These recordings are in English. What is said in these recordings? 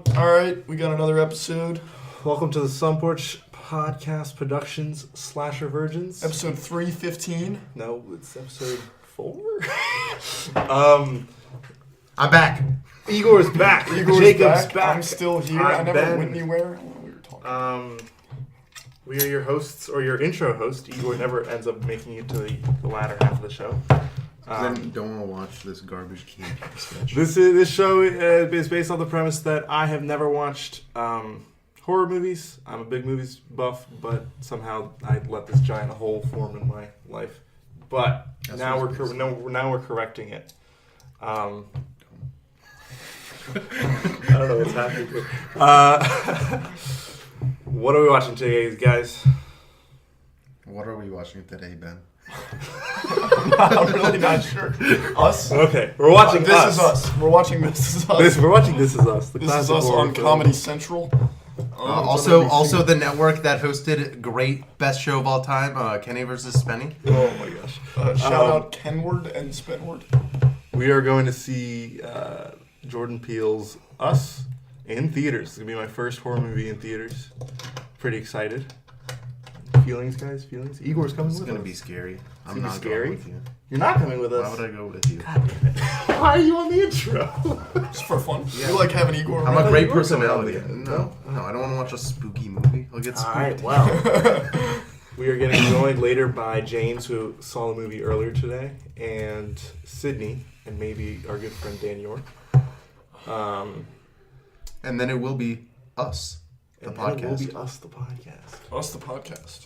Alright, we got another episode. Welcome to the Sunporch Podcast Productions Slaher Virgins. Episode 315. No, it's episode 4. I'm back. Igor's back. Jacob's back. I'm still here. I never went anywhere. I don't know what we were talking We are your hosts, or your intro host. Igor never ends up making it to the latter half of the show. Then don't want to watch this garbage can sketch. This show is based on the premise that I have never watched horror movies. I'm a big movies buff, but somehow I let this giant hole form in my life. But now we're correcting it. I don't know what's happening here. What are we watching today, guys? What are we watching today, Ben? I'm really not sure. Us? Okay, we're watching This Is Us. We're watching This Is Us. We're watching This Is Us. This Is Us on Comedy Central. Also the network that hosted great best show of all time, Kenny versus Spenny. Oh my gosh. Shout out Kenward and Spenward. We are going to see Jordan Peele's Us in theaters. It's going to be my first horror movie in theaters. Pretty excited. Feelings, guys? Feelings? Igor's coming with us. It's going to be scary. I'm not scary? going with you. You're not coming with us. Why would I go with you? God damn it. Why are you on the intro? Just for fun. Yeah. You like having Igor I'm around? a great Igor's personality. coming. No, I don't want to watch a spooky movie. I'll get spooked. Alright, well. We are getting joined later by James, who saw the movie earlier today, and Sydney, and maybe our good friend Dan York. And then it will be us, the podcast. It will be Us, the podcast. Us, the podcast.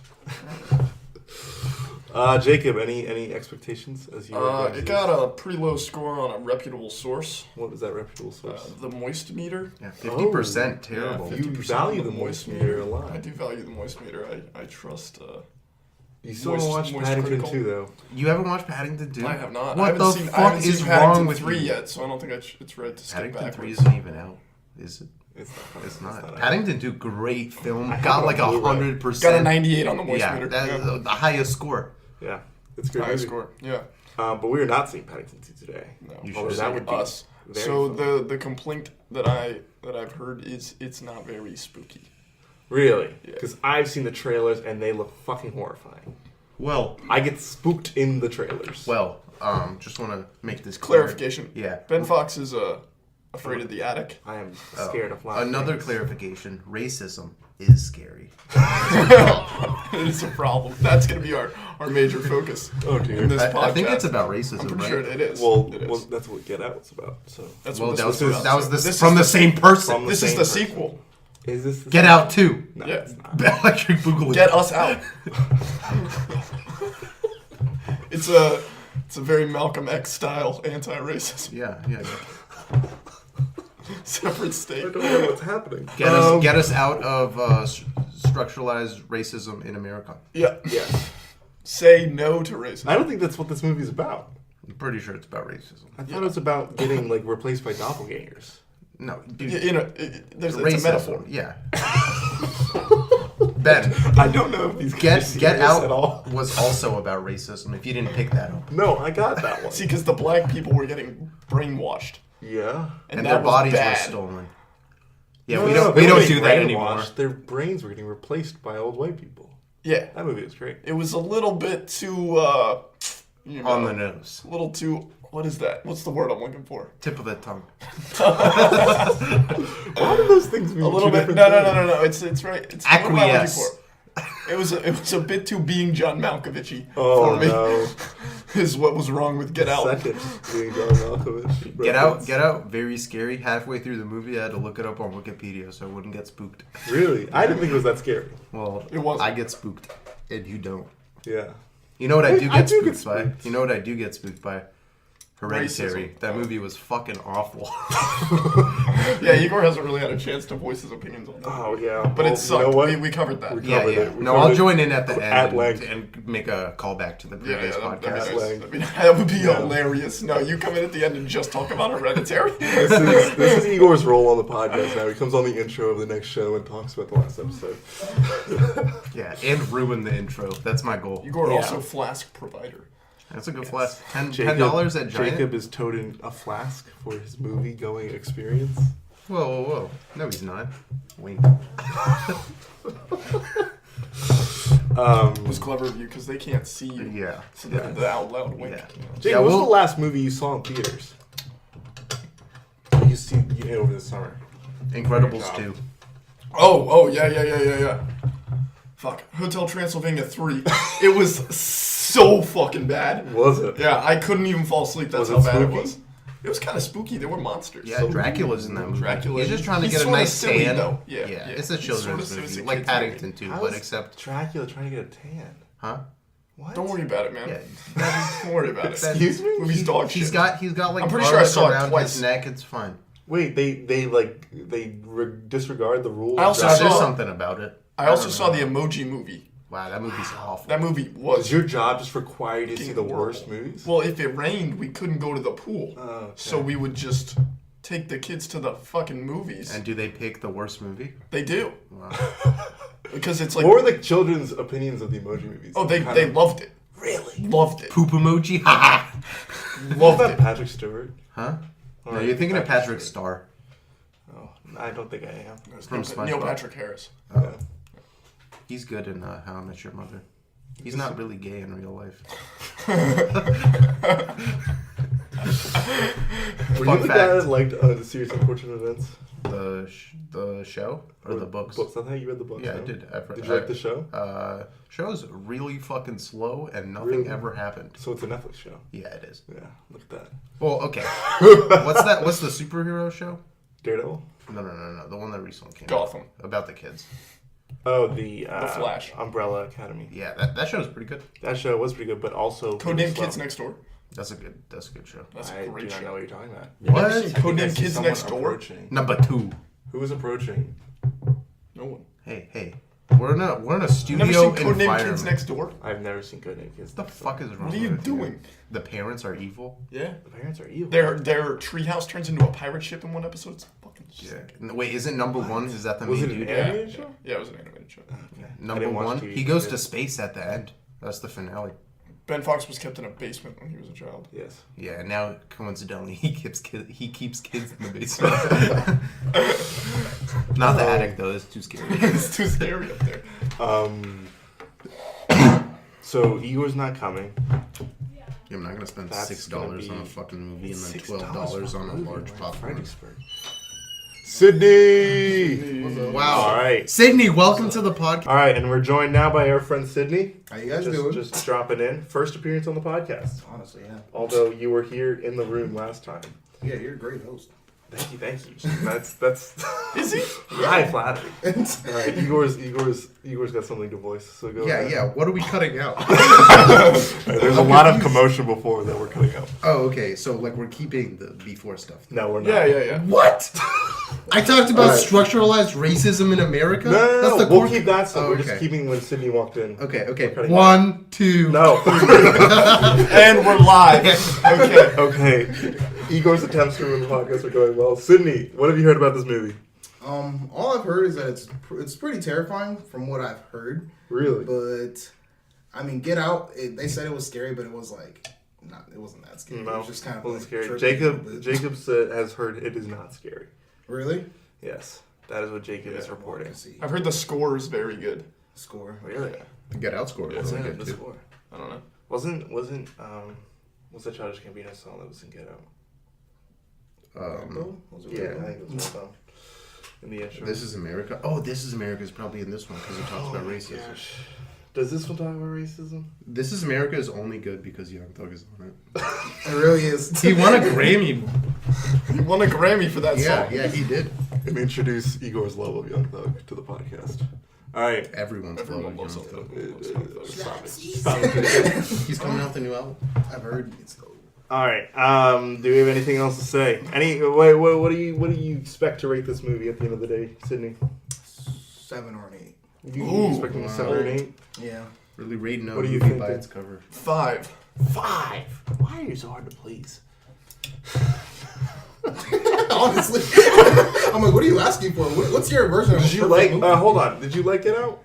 Jacob, any expectations as you? It got a pretty low score on a reputable source. What was that reputable source? The moist meter. Yeah, 50%. Terrible. Yeah, You 50% value of the moist meter a lot. I do value the moist meter. I trust. You still haven't watched Paddington critical. 2, though. You haven't watched Paddington 2? I have not. What I haven't the seen, I fuck haven't is seen wrong Paddington with 3 you? yet, so I don't think it's right to skip Paddington 3 backwards. isn't even out, is it? It's not. Paddington 2, great film. I Got have like a Blu-ray. 100%. Got a 98 on the moist Yeah, meter. that's the highest score. Yeah, it's a good. High movie. score. Yeah. But we are not seeing Paddington 2 today. No. You Although should. that would be Us. very So fun. the complaint that I've heard is it's not very spooky. Really? Yeah. Because I've seen the trailers and they look fucking horrifying. Well, I get spooked in the trailers. just want to make this clear. Clarification. Yeah. Ben Fox is afraid of the attic. I am scared of flying. Another clarification. Racism is scary. It is a problem. That's going to be our major focus. Oh dear. In this podcast. I think it's about racism, I'm pretty right? sure it is. Well, It is. well, that's what Get Out's about. So That's Well, what that was this is. that was This the is from the same person. From the This is same the person. sequel. Is this? The Get Out 2. No, Yeah. it's not. Electric Boogaloo. Get us out. It's a very Malcolm X style anti-racism. Yeah. Separate I state. don't know what's happening. Get us out of structuralized racism in America. Yeah. Yes. Say no to racism. I don't think that's what this movie's about. I'm pretty sure it's about racism. I thought it was about getting replaced by doppelgangers. No, dude. There's racism. it's a metaphor. Yeah. Ben, I don't know if these guys Get Out at all. was also about racism. If you didn't pick that up, No, I got that one. See, because the black people were getting brainwashed, Yeah. and that their was bodies bad. were stolen. Yeah, No, we no, don't they we were don't getting do that anymore. brainwashed. Their brains were getting replaced by old white people. Yeah, That movie was great. it was a little bit too, On the nose, a little too. What is that? What's the word I'm looking for? tip of the tongue. All of those things mean A little two bit. different No. things. It's right. It's what am I looking Acquiesce. for? It was a bit too being John Malkovich-y Oh for me. no! Is what was wrong with Get Out. Second, being John Malkovich. Get Out, very scary. Halfway through the movie, I had to look it up on Wikipedia so I wouldn't get spooked. Really? I didn't think it was that scary. Well, It wasn't. I get spooked, and you don't. Yeah. You know what I do I get do get spooked by? spooked. You know what I do get spooked by? Hereditary. Racism. That movie was fucking awful. Yeah, Igor hasn't really had a chance to voice his opinions on that. Oh yeah. But Well, it sucked. You know what? We covered that. We Yeah. covered it. We No, covered I'll it join in at the at end length. and make a callback to the Yeah, previous that'd be podcast. nice. Like- That would be Yeah. hilarious. No, you come in at the end and just talk about Hereditary. This is Igor's role on the podcast now. He comes on the intro of the next show and talks about the last episode. Yeah, and ruin the intro. That's my goal. Igor Yeah. also flask provider. That's a good flask. $10 at Giant. Jacob is toting a flask for his movie going experience. Whoa. No, he's not. Wink. It was clever of you because they can't see you. Yeah. So the out loud wink. Yeah. You know? Jake, what was the last movie you saw in theaters? You hit over the summer. Incredibles 2. Oh, yeah. Fuck. Hotel Transylvania 3. It was so fucking bad. Was it? Yeah, I couldn't even fall asleep. That's Was how it bad spooky? it was. It was kind of spooky. There were monsters. Yeah, Dracula's in that movie. Dracula. He's just trying to He's get a sorta nice silly, tan. though. Yeah. It's a He's children's sorta- it's movie, a like kid's Paddington movie. too, How but is except, Dracula trying to get a tan. huh? What? Don't worry about it, man. Yeah, Don't worry about it. Excuse me? Movie's dog shit. he's got like I'm pretty sure I garlic saw it around twice. his neck. It's fine. Wait, they disregard the rules. I also There's saw- something about it. I also don't saw know. the Emoji Movie. Wow, that movie's awful. That movie Does was. your job just require you to see the horrible. worst movies? Well, if it rained, we couldn't go to the pool. Oh, okay. So we would just take the kids to the fucking movies. And do they pick the worst movie? They do. Wow. Because it's like. What were the children's opinions of the Emoji movies? Oh, they loved it. Really? Loved it. Poop emoji? Ha Was Loved that it. Patrick Stewart? Huh? Or No, you're thinking of Patrick Stewart? Star. Oh, I don't think I am. From SpongeBob. Neil Patrick Harris. Yeah. He's good in How I Met Your Mother. He's not really gay in real life. Were Fun you the guy fact. that liked the series Unfortunate Events? The show or the books? Books. I think you read the books. Yeah, no? I did. Did you like the show? Show's really fucking slow and nothing ever happened. So it's a Netflix show. Yeah, it is. Yeah, look at that. Well, okay. What's that? What's the superhero show? Daredevil. No. The one that recently came Gotham. out. About the kids. Oh, the Flash. Umbrella Academy. Yeah, that show's pretty good. That show was pretty good, but also Codename slow. Kids Next Door. That's a good show. That's I a do great not know show. what you're talking about. What? What? Have you seen I think I Codename see Kids someone Next Door? approaching. Number 2. Who is approaching? No one. Hey. We're in a You never studio seen Codename environment. Kids Next Door? I've never seen Codename Kids. What the fuck is wrong What are you with doing? The parents are evil. Yeah. The parents are evil. Their treehouse turns into a pirate ship in one episode. It's fucking Yeah. sick. Wait, isn't number 1? Is that the Was main it an dude? animated show? Yeah, it was an animated show. Okay. I Number didn't watch 1. TV He goes as a to kid. space at the end. That's the finale. Ben Fox was kept in a basement when he was a child. Yes. Yeah, and now coincidentally he keeps kids in the basement. Not the attic though. That's too scary. It's too scary up there. So Igor's not coming. Yeah, I'm not gonna spend That's $6 gonna on a be- fucking movie and then $6 $12 on a for movie, large right? popcorn. Freddy'sburg. Sydney. Wow. All right. Sydney, welcome to the podcast. All right, and we're joined now by our friend Sydney. How you guys doing? Just dropping in. First appearance on the podcast. Honestly, yeah. Although you were here in the room last time. Yeah, you're a great host. Thank you. That's Is he? high flattery. All right, Igor's got something to voice. So go ahead. Yeah. What are we cutting out? There's a lot of commotion before that we're cutting out. Oh, okay. So like we're keeping the before stuff. No, we're not. Yeah. What? I talked about All right. structuralized racism in America. No. That's the We'll core- keep that stuff. Oh, We're okay. just keeping when Sydney walked in. Okay. We're cutting 1, 2. No. And we're live. Okay. Okay. Igor's attempts to ruin the podcast are going well. Sydney, what have you heard about this movie? All I've heard is that it's pretty terrifying from what I've heard. Really? But I mean, Get Out. They said it was scary, but it was like it wasn't that scary. No, It was just kind of wasn't like scary. trippy a little bit. Jacob has heard it is not scary. Really? Yes, that is what Jacob is reporting. Let's see. I've heard the score is very good. Score. Really? Get outscored. Yeah, really Yeah, good the too. score. I don't know. What's that Childish Gambino song that was in Get Out? Was it Yeah, really? I think it was one of them. In the intro. This is America. Oh, This is America is probably in this one because it talks about my racism. gosh. Does this one talk about racism? This is America is only good because Young Thug is on it. It really is. He won a Grammy. He won a Grammy for that song. Yeah, he did. And introduce Igor's love of Young Thug to the podcast. All right. Everyone's Everyone loving loves Young Young Thug. Stop it. Stop it. He's coming out with a new album. I've heard it's All right. Do we have anything else to say? What do you expect to rate this movie at the end of the day, Sydney? 7 or an 8. You expecting a 7 or an 8? Yeah. Really rating a What do you movie think by then? its cover. 5. 5. Why are you so hard to please? Honestly, I'm like, what are you asking for? What's your version of Did you like? Hold on. Did you like Get Out?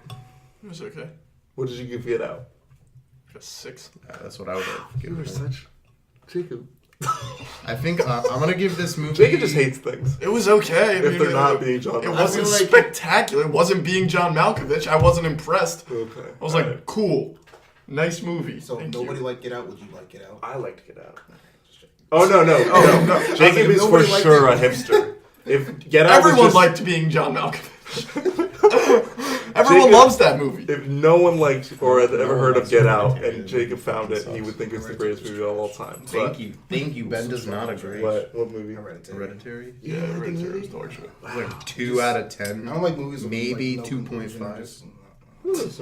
It was okay. What did you give Get Out? Like a 6. That's what I would have You given were it. such Jacob. I think I'm gonna give this movie. Jacob just hates things. It was okay. If they're not being John It Malkovich. wasn't spectacular. It wasn't being John Malkovich. I wasn't impressed. Okay. I was like, cool. Nice movie. So Thank nobody you. liked Get Out. Would you like Get Out? I like to get out. Oh no. Jacob is for nobody liked sure it. a hipster. If Get Out Everyone was just, liked being John Malkovich. Everyone Jacob- loves that movie. if no one liked or had ever heard of Get Out Hereditary. and Jacob found it, he would think it's the greatest movie of all time. Thank you. Ben does not agree. What movie? Hereditary? Yeah, Hereditary is torture. Like 2 out of 10. I don't like movies with Maybe like, no conclusion, 2.5. just-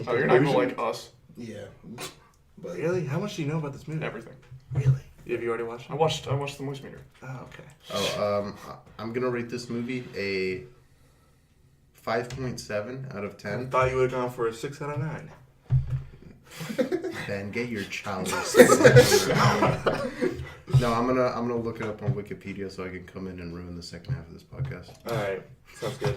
Oh, you're not gonna like Us. Yeah. But Really? How much do you know about this movie? Everything. Really? Have you already watched it? I watched the Moist Meter. Oh, okay. I'm gonna rate this movie a 5.7 out of I 10. thought you would have gone for a 6 out of 9. Ben, get your chalice. No, I'm gonna look it up on Wikipedia so I can come in and ruin the second half of this podcast. All right, sounds good.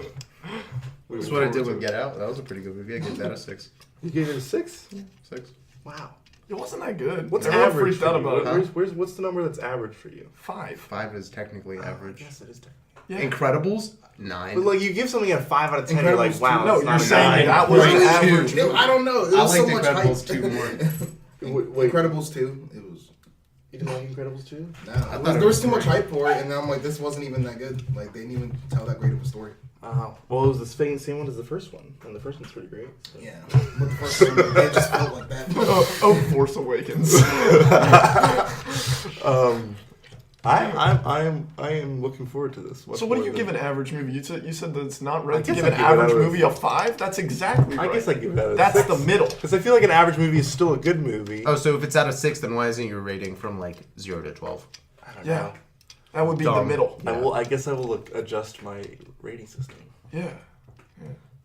That's what I did with Get Out. That was a pretty good movie. I gave that a 6. You gave it a 6? 6. Wow. It wasn't that good. What's Everyone average? freaked out for you? about it. What's the number that's average for you? 5. 5 is technically average. Yes, it is. Yeah. Incredibles 9. But like, you give something a 5 out of 10, you're like, Incredibles wow. No, it's you're not a saying 9. that was an Right. average. It- I don't know. It I was so liked much Incredibles hype. 2 more. Wait, Incredibles 2. It was. you didn't like Incredibles 2? Nah, thought there it was was too much great. hype for it, and I'm like, this wasn't even that good. Like, they didn't even tell that great of a story. Oh, well, it was the same one as the first one, and the first one's pretty great. So. Yeah, but the first one, it just felt like that. Oh, Force Awakens. I am looking forward to this. So what do you give an average movie? You said that it's not right to guess give I an give it average out of- movie a 5? That's exactly right. I guess I give that a That's 6. the middle. Because I feel like an average movie is still a good movie. Oh, so if it's out of 6, then why isn't your rating from like 0 to 12? I don't Yeah. know. That would be the Dumb. middle. I guess I will adjust my rating system. Yeah.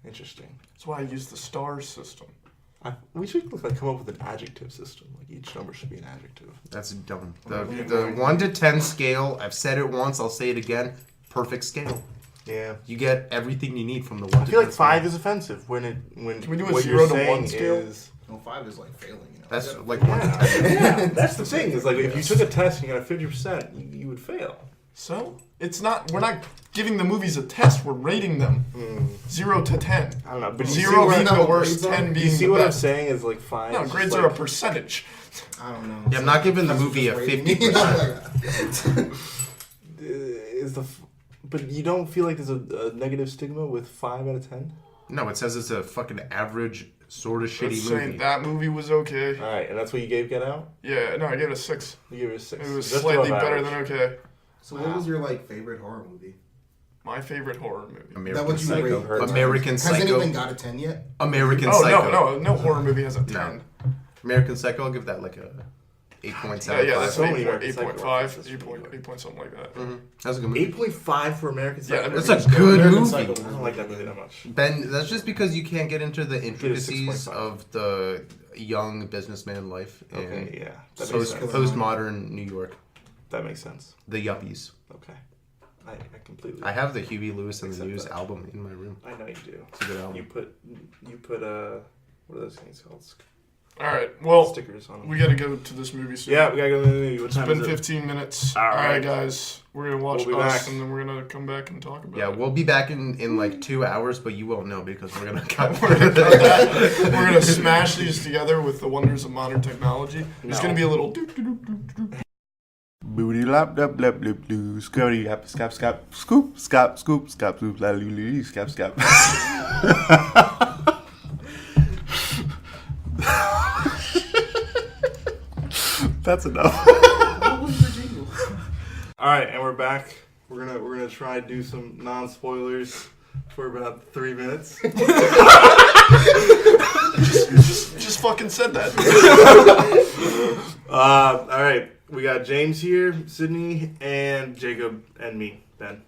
Interesting. That's why I use the stars system. We should come up with an adjective system. Like each number should be an adjective. That's dumb. The 1 to 10 scale, I've said it once, I'll say it again, perfect scale. Yeah. You get everything you need from the 1 to 10 I feel like scale. 5 is offensive when Can we do a what 0 you're to 1 saying scale? is- No, 5 is like failing, you know. That's Yeah. like 1 to 10. Yeah, that's the thing. Is like if you took a test and you got a 50%, you would fail. So it's not. We're not giving the movies a test. We're rating them 0 to 10. I don't know, but you see 0 what- being the no, worst, grades are? 10 You being see the what I'm best. saying is like 5. No, is grades just are a like- percentage. I don't know. Yeah, I'm not giving the That's movie a just rating. 50%. But you don't feel like there's a negative stigma with 5 out of 10? No, it says it's a fucking average, sort of That's shitty saying movie. that movie was okay. All right, and that's what you gave Get Out? Yeah, no, I gave it a 6. You gave it a 6. It was Just slightly above better average. than okay. So what was your like favorite horror movie? My favorite horror movie. American That what you Psycho. rate? American Has Psycho. anything got a 10 yet? American Oh Psycho. no horror movie has a 10. American Psycho, I'll give that like a 8.7. Yeah, that's So an many 8.5, American Psycho 8.5, references. 8 point something like that. That's a good movie. 8.5 for American Psycho? Yeah, That's a good American movie. Psycho. I don't like that movie that much. Ben, that's just because you can't get into the Give it a intricacies 6.5. of the young businessman life in Okay, yeah. That makes sense. postmodern New York. That makes sense. The yuppies. Okay. I completely... I have the Huey Lewis and the Accept News that. album in my room. I know you do. It's a good album. You put what are those things called? Alright, well, Stickers on them. we gotta go to this movie soon. Yeah, we gotta go to the movie. What It's time been is it? 15 minutes. All right. Alright, guys. We're gonna watch We'll be Us, back. and then we're gonna come back and talk about Yeah, it. we'll be back in like 2 hours, but you won't know because we're gonna cut. We're gonna cut that. We're gonna smash these together with the wonders of modern technology. There's No. gonna be a little. Booty lap lap lap lap loo scurry up scap scap scoop scap scoop scap scoop la loo loo scap scap. That's enough. All right, and we're back. We're gonna try to do some non-spoilers for about 3 minutes. Just fucking said that. All right, we got James here, Sydney, and Jacob, and me, Ben.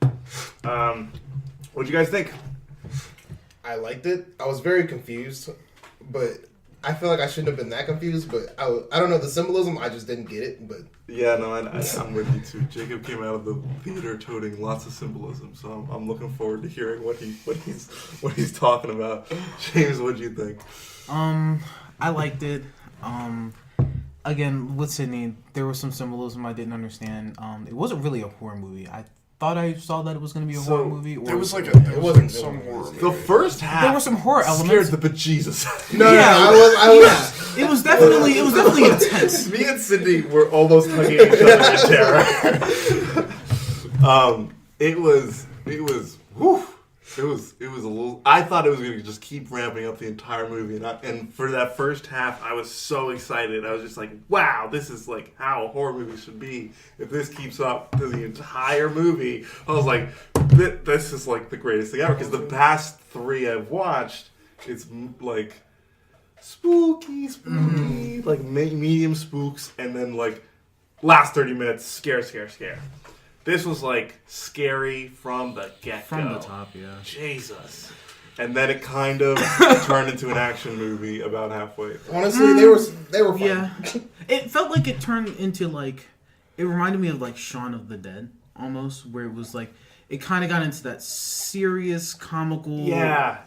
What'd you guys think? I liked it. I was very confused, but I feel like I shouldn't have been that confused. But I don't know the symbolism. I just didn't get it. But Yeah, no, I'm with you too. Jacob came out of the theater toting lots of symbolism, so I'm looking forward to hearing what he's talking about. James, what'd you think? I liked it. again, with Sydney, there was some symbolism I didn't understand. It wasn't really a horror movie. I thought I saw that it was going to be a horror movie. Or There was like It wasn't some horror horror. movie. The first half. there were some horror elements. Scared the bejesus. No, Yeah. I was. It was definitely intense. Me and Cindy were almost hugging each other in terror. It was, whew. It was a little. I thought it was going to just keep ramping up the entire movie, and for that first half, I was so excited. I was just like, "Wow, this is like how a horror movie should be." If this keeps up to the entire movie, I was like, "This is like the greatest thing ever." Because the past 3 I've watched, it's like spooky, like medium spooks, and then like last 30 minutes, scare. This was like scary from the get-go. From the top, yeah. Jesus. And then it kind of turned into an action movie about halfway. Honestly, they were fun. Yeah. It felt like it turned into like, it reminded me of like Shaun of the Dead almost, where it was like, it kind of got into that serious, comical. Yeah.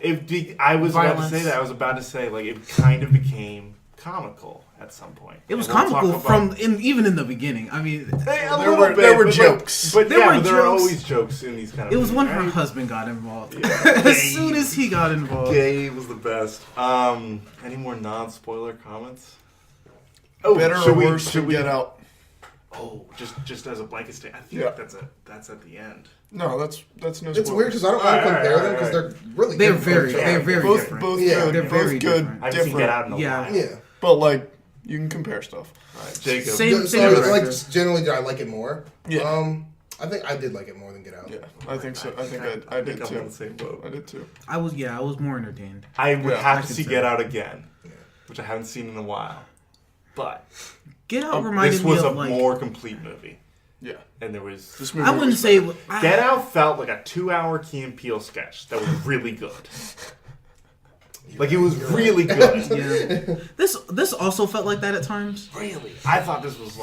I was about to Violence. say that. I was about to say, like, it kind of became comical at some point. It was And we'll comical talk about- even in the beginning. I mean, There were jokes. But There yeah, were but there are jokes. always jokes in these kind of it was when movies, her right? husband got involved. Yeah. As soon as he got involved. Gabe was the best. Any more non-spoiler comments? Oh, Better or worse than Get Out? Oh, just as a blanket statement. I think Yeah. that's at the end. No, that's no. It's spoilers. weird because I don't want to compare them because they're really. They're different. very both different. both Yeah. good. They're both very good. different. I haven't seen Get Out in a Yeah. while. Yeah. But like you can compare stuff. All right, Jacob. Same- So, director. like, generally, did I like it more? Yeah. I think I did like it more than Get Out. Yeah, I think so. I think I did I'm too. on the same boat. I did too. I was more entertained. I would Yeah, have I to could see say Get that. Out again, which I haven't seen in a while. But Get Out reminded this me was a of like. more complete movie, Yeah, and there was. this movie. I wouldn't was say. Get Out felt like a 2-hour Key and Peele sketch that was really good. Like it was really good. Yeah. This also felt like that at times. Really, I thought this was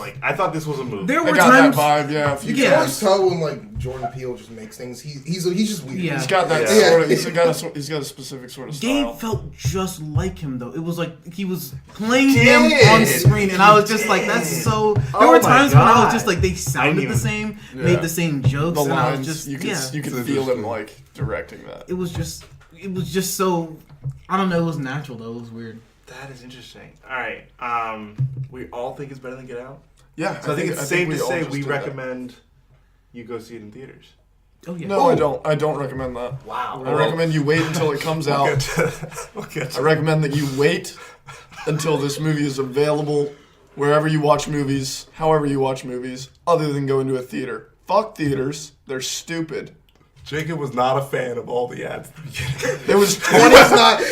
a movie. There I were got times. that vibe. Yeah, You Yeah. can always tell when like Jordan Peele just makes things. He's just weird. Yeah. he's got that Yeah. sort of. He's got a specific sort of style. Gabe felt just like him though. It was like he was playing him on screen, and I was just like, "That's so." There Oh were my times when I was God. just like, they sounded even- the same, Yeah. made the same jokes, The and I was lines, just you could yeah. you could It's feel him interesting. like directing that. It was just so. I don't know. It was natural though. It was weird. That is interesting. All right, we all think it's better than Get Out. Yeah, So I think it's safe to all say just we did that. recommend you go see it in theaters. Oh yeah. No, I don't. I don't recommend that. Wow. I recommend you wait until it comes out. We'll get to I recommend that you wait until this movie is available wherever you watch movies, however you watch movies, other than go into a theater. Fuck theaters. They're stupid. Jacob was not a fan of all the ads at the beginning. There was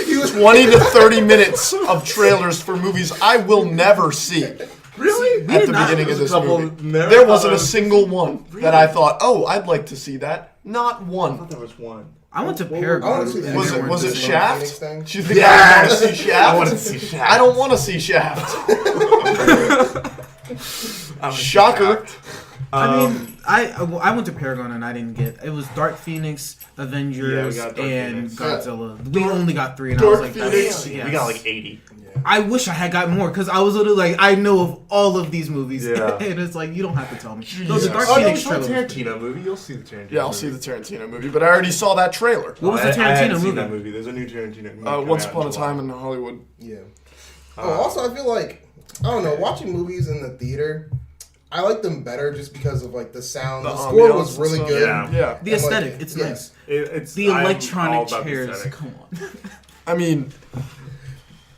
He was 20 to 30 minutes of trailers for movies I will never see Really? at the not. beginning of There's this a couple movie. marathon- There wasn't a single one that I thought, oh, I'd like to see that. Not I one. thought there was one. I went to I wanna Paragon. see that. and Was there it weren't was the it same. Shaft? Phoenix thing? Do you think I want to see Shaft? I want to see Shaft. I don't want to see Shaft. I'm Shocker. I mean, I went to Paragon and I didn't get. It was Dark Phoenix, Avengers, Yeah, we got Dark and Phoenix. Godzilla. We only got 3, and I was Dark like, Phoenix. that's, yes. We got like 80. I wish I had got more because I was literally like, I know of all of these movies, Yeah. and it's like you don't have to tell me. No, the Jesus. Dark Oh, no, Phoenix it's a trailer. was good. Tarantino movie. You'll see the Tarantino. Yeah, I'll see the Tarantino movie, but I already saw that trailer. What was the I hadn't Tarantino seen movie? that movie. There's a new Tarantino movie. coming Once out Upon a in July. Time in Hollywood. Yeah. Also, I feel like I don't know. Watching movies in the theater, I like them better just because of like the sound. The score ambiance was really and good. stuff. Yeah. Yeah. The And, like, aesthetic, it's yeah. nice. It's The I'm all electronic about the chairs. aesthetic. Come on. I mean,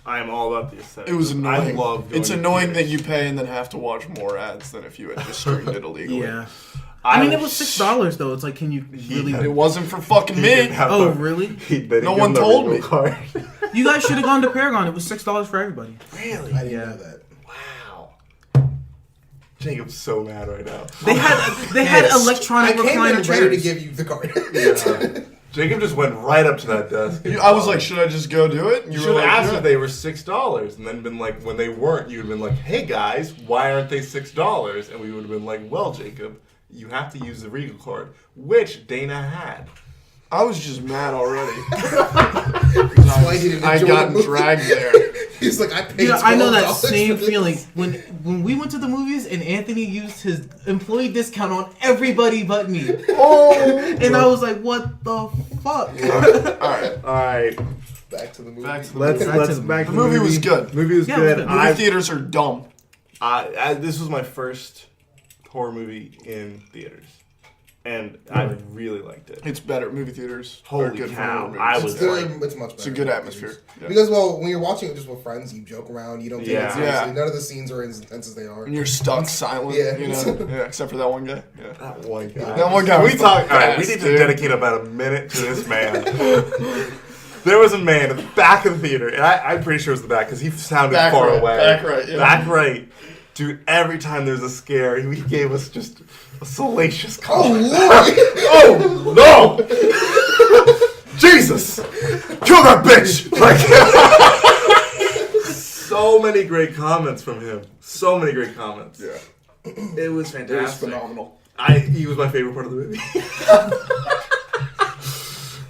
I am all about the aesthetic. it was annoying. I love going It's to annoying that theaters. you pay and then have to watch more ads than if you had just streamed it illegally. Yeah. I mean, it was $6 though. It's like, can you really? It wasn't for fucking He me. didn't have Oh, the- really? they didn't No give one him the told Regal me. Card. You guys should have gone to Paragon. It was $6 for everybody. Really? I didn't Yeah. know that. Wow. Jacob's so mad right now. They had Yes. I electronic came to the recliner trainer to chairs. give you the card. Yeah. Jacob just went right up to that desk. I was like, should I just go do it? And You were should have like, asked yeah. if they were $6, and then been like, when they weren't, you'd have been like, "Hey guys, why aren't they $6?" And we would have been like, "Well, Jacob, you have to use the Regal card," which Dana had. I was just mad already. That's why he didn't I enjoy got the movie. dragged there. He's like, I paid. You know, I know that $12 same for this. feeling when we went to the movies and Anthony used his employee discount on everybody but me. And I was like, what the fuck? All right. Back to the movie. Back to the Let's movie. back The to movie was good. Movie was Yeah, it was good. good. Movie theaters are dumb. This was my first horror movie in theaters, and I really liked it. It's better. Movie theaters are Holy good for cow. horror movies. I It's was good. like, It's much better. It's a good atmosphere. Yeah. Because, well, when you're watching it just with friends, you joke around. You don't take Yeah. it seriously. Yeah. None of the scenes are as intense as they are. And you're stuck silent. Yeah. You know? Yeah, except for that one guy. Yeah. that one guy. That one guy was We talk. the All right, we best, need to dude. dedicate about a minute to this man. There was a man at the back of the theater, and I'm pretty sure it was the back because he sounded Back far right, away. back right, yeah. Back right. Dude, every time there's a scare, he gave us just a salacious comment. Oh, no! Jesus! Kill that bitch! Like, so many great comments from him. So many great comments. Yeah. It was It was fantastic. phenomenal. He was my favorite part of the movie.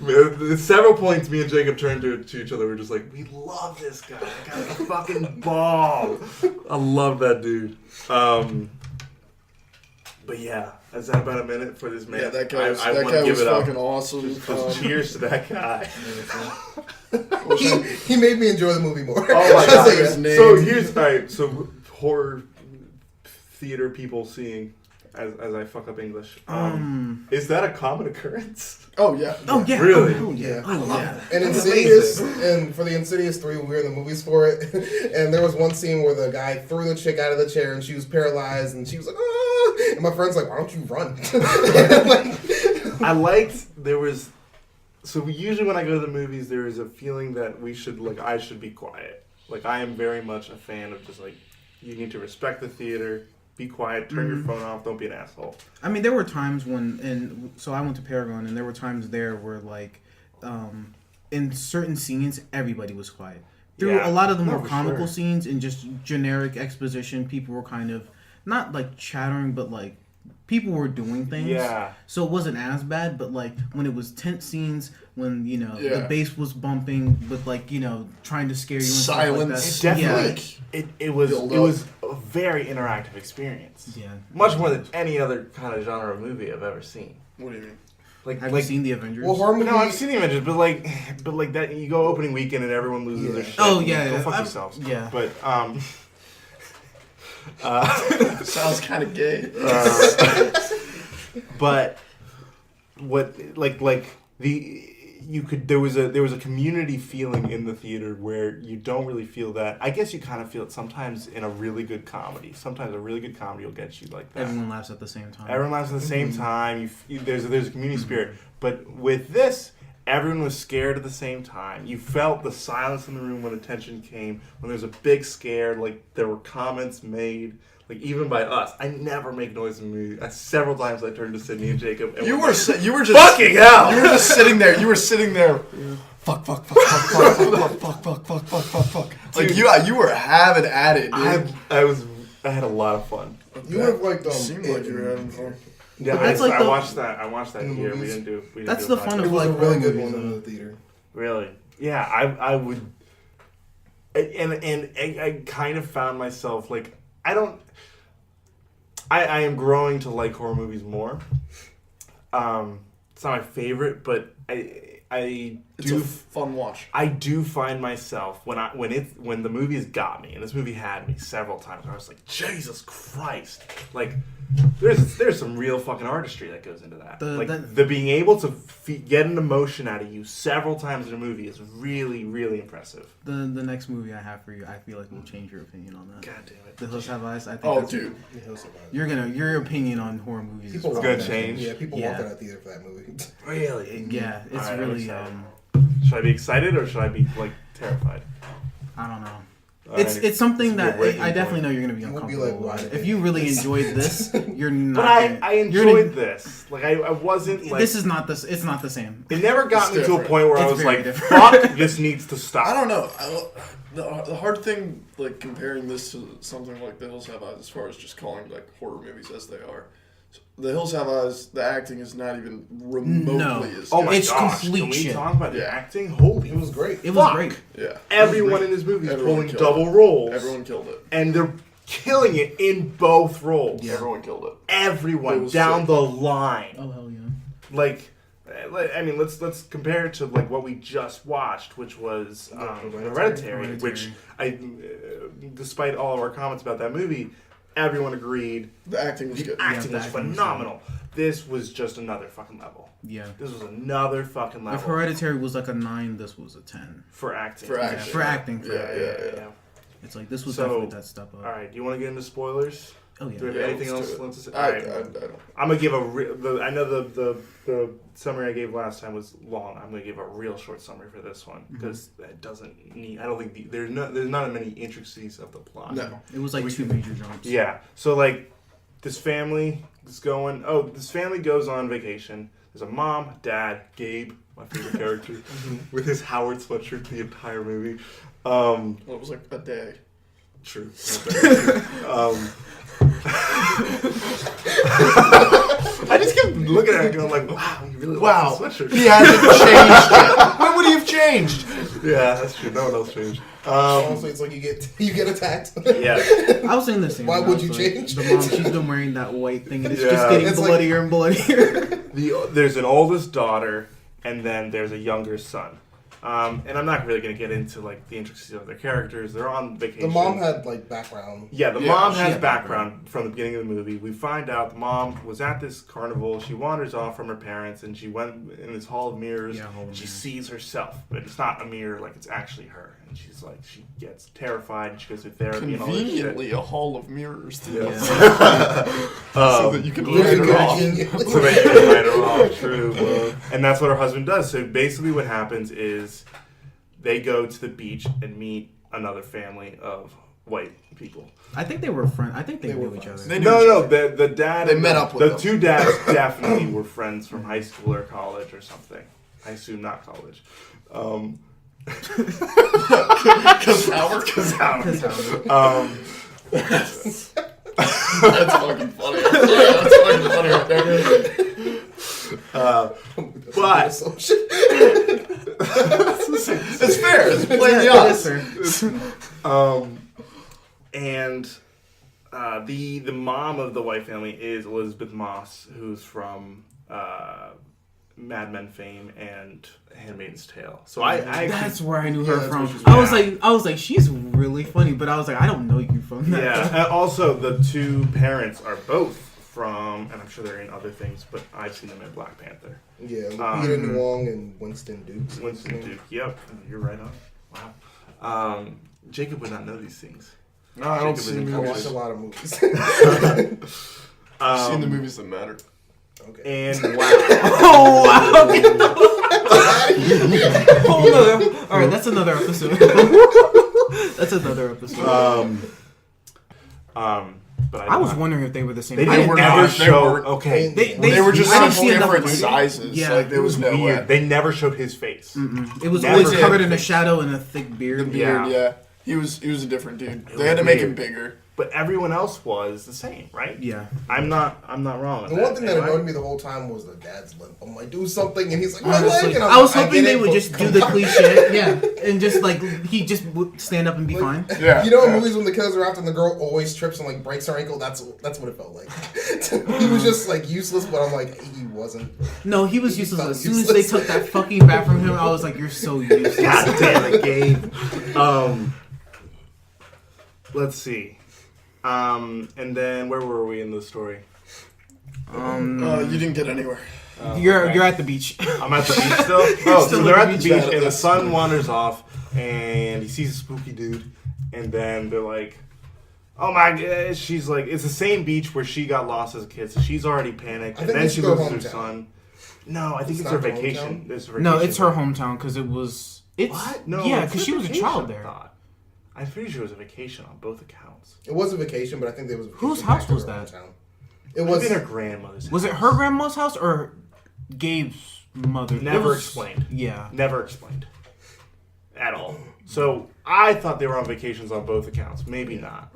At several points, me and Jacob turned to each other. We were just like, we love this guy. That guy's a fucking ball. I love that dude. But yeah, is that about a minute for this man? Yeah, that guy was, I that wanna guy give was it up. fucking awesome. Just cheers to that guy. He made me enjoy the movie more. Oh my god. His name. So here's alright. So horror theater people seeing as I fuck up English. Is that a common occurrence? Oh yeah. Oh yeah. Really? Oh yeah. Oh yeah. And That's Insidious, and for the Insidious 3, we were in the movies for it, and there was one scene where the guy threw the chick out of the chair, and she was paralyzed, and she was like, ah! And my friend's like, why don't you run? I liked there was. So usually when I go to the movies, there is a feeling that I should be quiet. Like I am very much a fan of just like you need to respect the theater. Be quiet. Turn your phone off. Don't be an asshole. I mean, there were times so I went to Paragon, and there were times there where, like, in certain scenes, everybody was quiet. Through Yeah. a lot of the No, more for comical sure. scenes and just generic exposition, people were kind of, not, like, chattering, but, like, people were doing things. Yeah. So it wasn't as bad, but, like, when it was tense scenes, when, you know, Yeah. the bass was bumping with, like, you know, trying to scare you and Silence. stuff like that. Definitely. It was Build it up. was a very interactive experience. Yeah. Much more than any other kind of genre of movie I've ever seen. What do you mean? Like, Have like you seen The Avengers? well, horror movies. no, I've seen the Avengers, but like that. You go opening weekend and everyone loses their shit. Oh, yeah, go yeah. fuck I've- yourselves. yeah. But Sounds kind of gay. but what like the you could there was a community feeling in the theater where you don't really feel that. I guess you kind of feel it sometimes in a really good comedy. Sometimes a really good comedy will get you like that. Everyone laughs at the same time. Everyone laughs at the same time. There's a community spirit. But with this, everyone was scared at the same time. You felt the silence in the room when attention came. When there was a big scare, like there were comments made, like even by us. I never make noise in the movie. Several times I turned to Sydney and Jacob. And You we're were like, just fucking hell. You were just sitting there. You were sitting there. Fuck, fuck, fuck, fuck, fuck, fuck, fuck, fuck, fuck, fuck, fuck, fuck. Like Dude. you were having at it, dude. I had a lot of fun. You would have liked Seemed like you were having fun. Yeah, that's like the- I watched that In the here. We movies? didn't do. That's do a the fun podcast. of It was a like really horror good movies, one in though. the theater. Really? Yeah, I would. And I kind of found myself like I am growing to like horror movies more. It's not my favorite, but I It's do a fun watch. I do find myself when the movies got me, and this movie had me several times. I was like, Jesus Christ! Like, there's some real fucking artistry that goes into that. The being able to get an emotion out of you several times in a movie is really, really impressive. The next movie I have for you, I feel like will change your opinion on that. God damn it! The Hills Have Eyes. I think Oh, that's, dude. your opinion on horror movies. People is walked gonna out. change. Yeah, people Yeah. walked out of theater for that movie. Really? yeah, it's Alright, I'm really. excited. Should I be excited or should I be like terrified? I don't know. Alright. It's something It's a that good breaking I definitely point. know you're gonna be You won't be uncomfortable like, with. why If you really enjoyed this, you're not. But I you're enjoyed gonna- this. Like I wasn't like This is not this. It's not the same. it never got It's me to a different. point where I It's was very like, different. "Fuck, this needs to stop." I don't know. The hard thing, like comparing this to something like The Hills Have Eyes, as far as just calling like horror movies as they are, The Hills Have Eyes, the acting is not even remotely as good. Oh my It's gosh! complete Can we shit. talk about the Yeah. acting? Holy, It was great. It was Fuck. great. Yeah. everyone in this movie is Everyone pulling killed double it. roles, Everyone killed it. and they're killing it in both roles. Yeah. Everyone killed it. It Everyone was down sick. the line. Oh hell yeah. Like, I mean, let's compare it to like what we just watched, which was Hereditary, which despite all of our comments about that movie, everyone agreed The acting was the good. acting the was acting was phenomenal. This was just another fucking level. Yeah. This was another fucking level If Hereditary was like a 9, this was a 10. for acting. For Yeah, acting. for acting. Yeah. It's like this was So, definitely that step up. All right, do you want to get into spoilers? Oh yeah. Do we have Yeah, anything let's else do it. left to say? I All right. don't. I'm gonna give I know the summary I gave last time was long. I'm gonna give a real short summary for this one because it doesn't need. I don't think there's not many intricacies of the plot. No. It was like 2 major jumps. Yeah. So like, this family is going. Oh, this family goes on vacation. There's a mom, dad, Gabe, my favorite character, with his Howard sweatshirt the entire movie. Well, it was like a day. True. I just kept looking at it going like, wow, you really Wow. like the sweatshirt. He hasn't changed yet. When would he have changed? Yeah, that's true. No one else changed. Honestly, it's like you get attacked. Yeah. I was saying the same. Why thing. would I you was like, change? The mom, she's been wearing that white thing, and it's Yeah. just getting It's like- bloodier and bloodier. There's an oldest daughter, and then there's a younger son. And I'm not really going to get into like the intricacies of their characters. They're on vacation. The mom had like background. Yeah, the Yeah, mom she has had background from the beginning of the movie. We find out the mom was at this carnival. She wanders off from her parents, and she went in this hall of mirrors. Yeah, hall of she mirrors. sees herself, but it's not a mirror; like it's actually her. And she's like, she gets terrified, and she goes to therapy and all this shit. Conveniently, a hall of mirrors. Too. Yeah. So that you can look Very it good off. genius. So they can write her off. True. And that's what her husband does. So basically, what happens is they go to the beach and meet another family of white people. I think they were friends. I think they They knew were each other. friends. They knew No, each no, other. the dad. They and met the- up with the them. two dads definitely were friends from high school or college or something. I assume not college. Because Howard. That's That's fucking funny. That's fucking funny right there. But So shit. It's fair. It's playing the odds. and the mom of the white family is Elizabeth Moss, who's from Mad Men fame and Handmaid's Tale. So I That's actually, where I knew Yeah, her that's from. where she's I was like, she's really funny, but I was like, I don't know you from that. yeah. And also, the two parents are both from, and I'm sure they're in other things, but I've seen them in Black Panther. Yeah, Peter Nuong and Winston Duke. Winston Duke. Yep, you're right on. Wow. Jacob would not know these things. No, I don't Jacob see is I in movies. watch a lot of movies. I've seen the movies that matter. Okay. And wow. Oh wow! All right, that's another episode. That's another episode. But I was wondering if they were the same. They I didn't were ever not. show. They Okay. They were just I didn't such see enough different of it. sizes. Yeah. Like there was no weird. way. They never showed his face. It was Never always did. covered in a shadow and a thick The beard. beard, Yeah. yeah. He was a different dude. It They had was to make him weird. bigger. But everyone else was the same, right? Yeah. I'm not wrong. With The that. one thing that Am I? annoyed me the whole time was the dad's limp. I'm like, do something, and he's like, my Honestly, leg. And I was like, hoping get they it, would but just do come the on. cliche, yeah, and just like he just would stand up and be fine. Yeah. You know, in yeah. movies when the killers are after and the girl always trips and like breaks her ankle. That's what it felt like. He was just like useless, but I'm like, he wasn't. No, he was He useless. felt As soon as they useless. took that fucking bat from him, I was like, "You're so useless." God damn it, Gabe. Let's see. And then where were we in the story? You didn't get anywhere. You're Okay. at the beach. I'm at the beach still. Oh, Still so they're at at the the beach. beach, and the son wanders off, and he sees a spooky dude, and then they're like, "Oh my god!" She's like, "It's the same beach where she got lost as a kid, so she's already panicked." I And think then it's she their loses her hometown. son. No, I think It's it's her not their vacation. hometown? It's her No, vacation. it's her hometown because it was. It's What? No, yeah, it's because her she was a vacation, child I there. thought. I'm pretty sure it was a vacation on both accounts. It was a vacation, but I think there was a vacation Whose house back to was their that? hometown. It It was was her grandmother's. Was it house. her grandma's house or Gabe's mother? Never It was- explained. Yeah. Never explained. At all. So I thought they were on vacations on both accounts. Maybe not.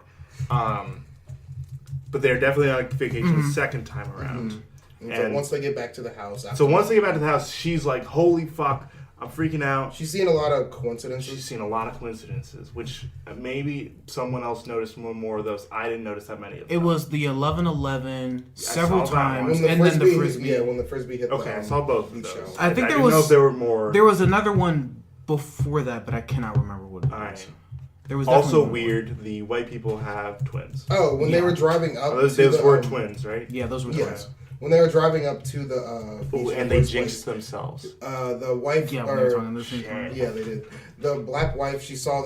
but they're definitely on vacation the second time around. And so once they get back to the house, once they get back to the house, she's like, "Holy fuck, I'm freaking out." she's seen a lot of coincidences. She's seen a lot of coincidences, which maybe someone else noticed more of those. I didn't notice that many of them. It was the 11-11 several saw that times, when and then the frisbee. Yeah, when the frisbee hit. Okay, I saw both of those. shell. I think there didn't was know if there were more. There was another one before that, but I cannot remember what it was. Alright. There was Also definitely one. weird. The white people have twins. Oh, when they were driving up. Those to were the, twins, right? Yeah, those were Yeah. twins. When they were driving up to the beach Ooh, in and the they first jinxed place, themselves. the wife Yeah, when they were or talking the same time. yeah, they did. The black wife, she saw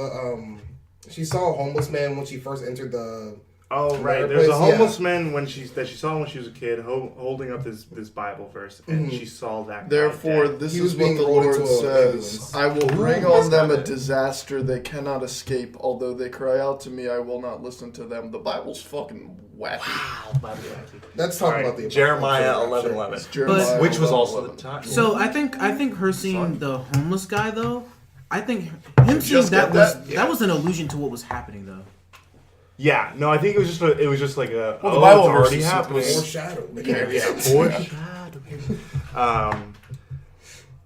she saw a homeless man when she first entered the. Oh right, Another there's a place, homeless man that she saw when she was a kid, holding up this Bible verse, and she saw that. guy Therefore, dead. this He is was what being the rolled Lord into an says: ambulance. I will bring on them a disaster they cannot escape. Although they cry out to me, I will not listen to them. The Bible's fucking wacky. Let's talk Alright, about the Jeremiah apocalypse. 11:11, Jeremiah which was also 11. the time. So I think her seeing the homeless guy though, I think him seeing Just that get was that? that was an allusion to what was happening though. Yeah, no, I think it was just like a Well, the Bible it's already verse is happening. Foreshadowing.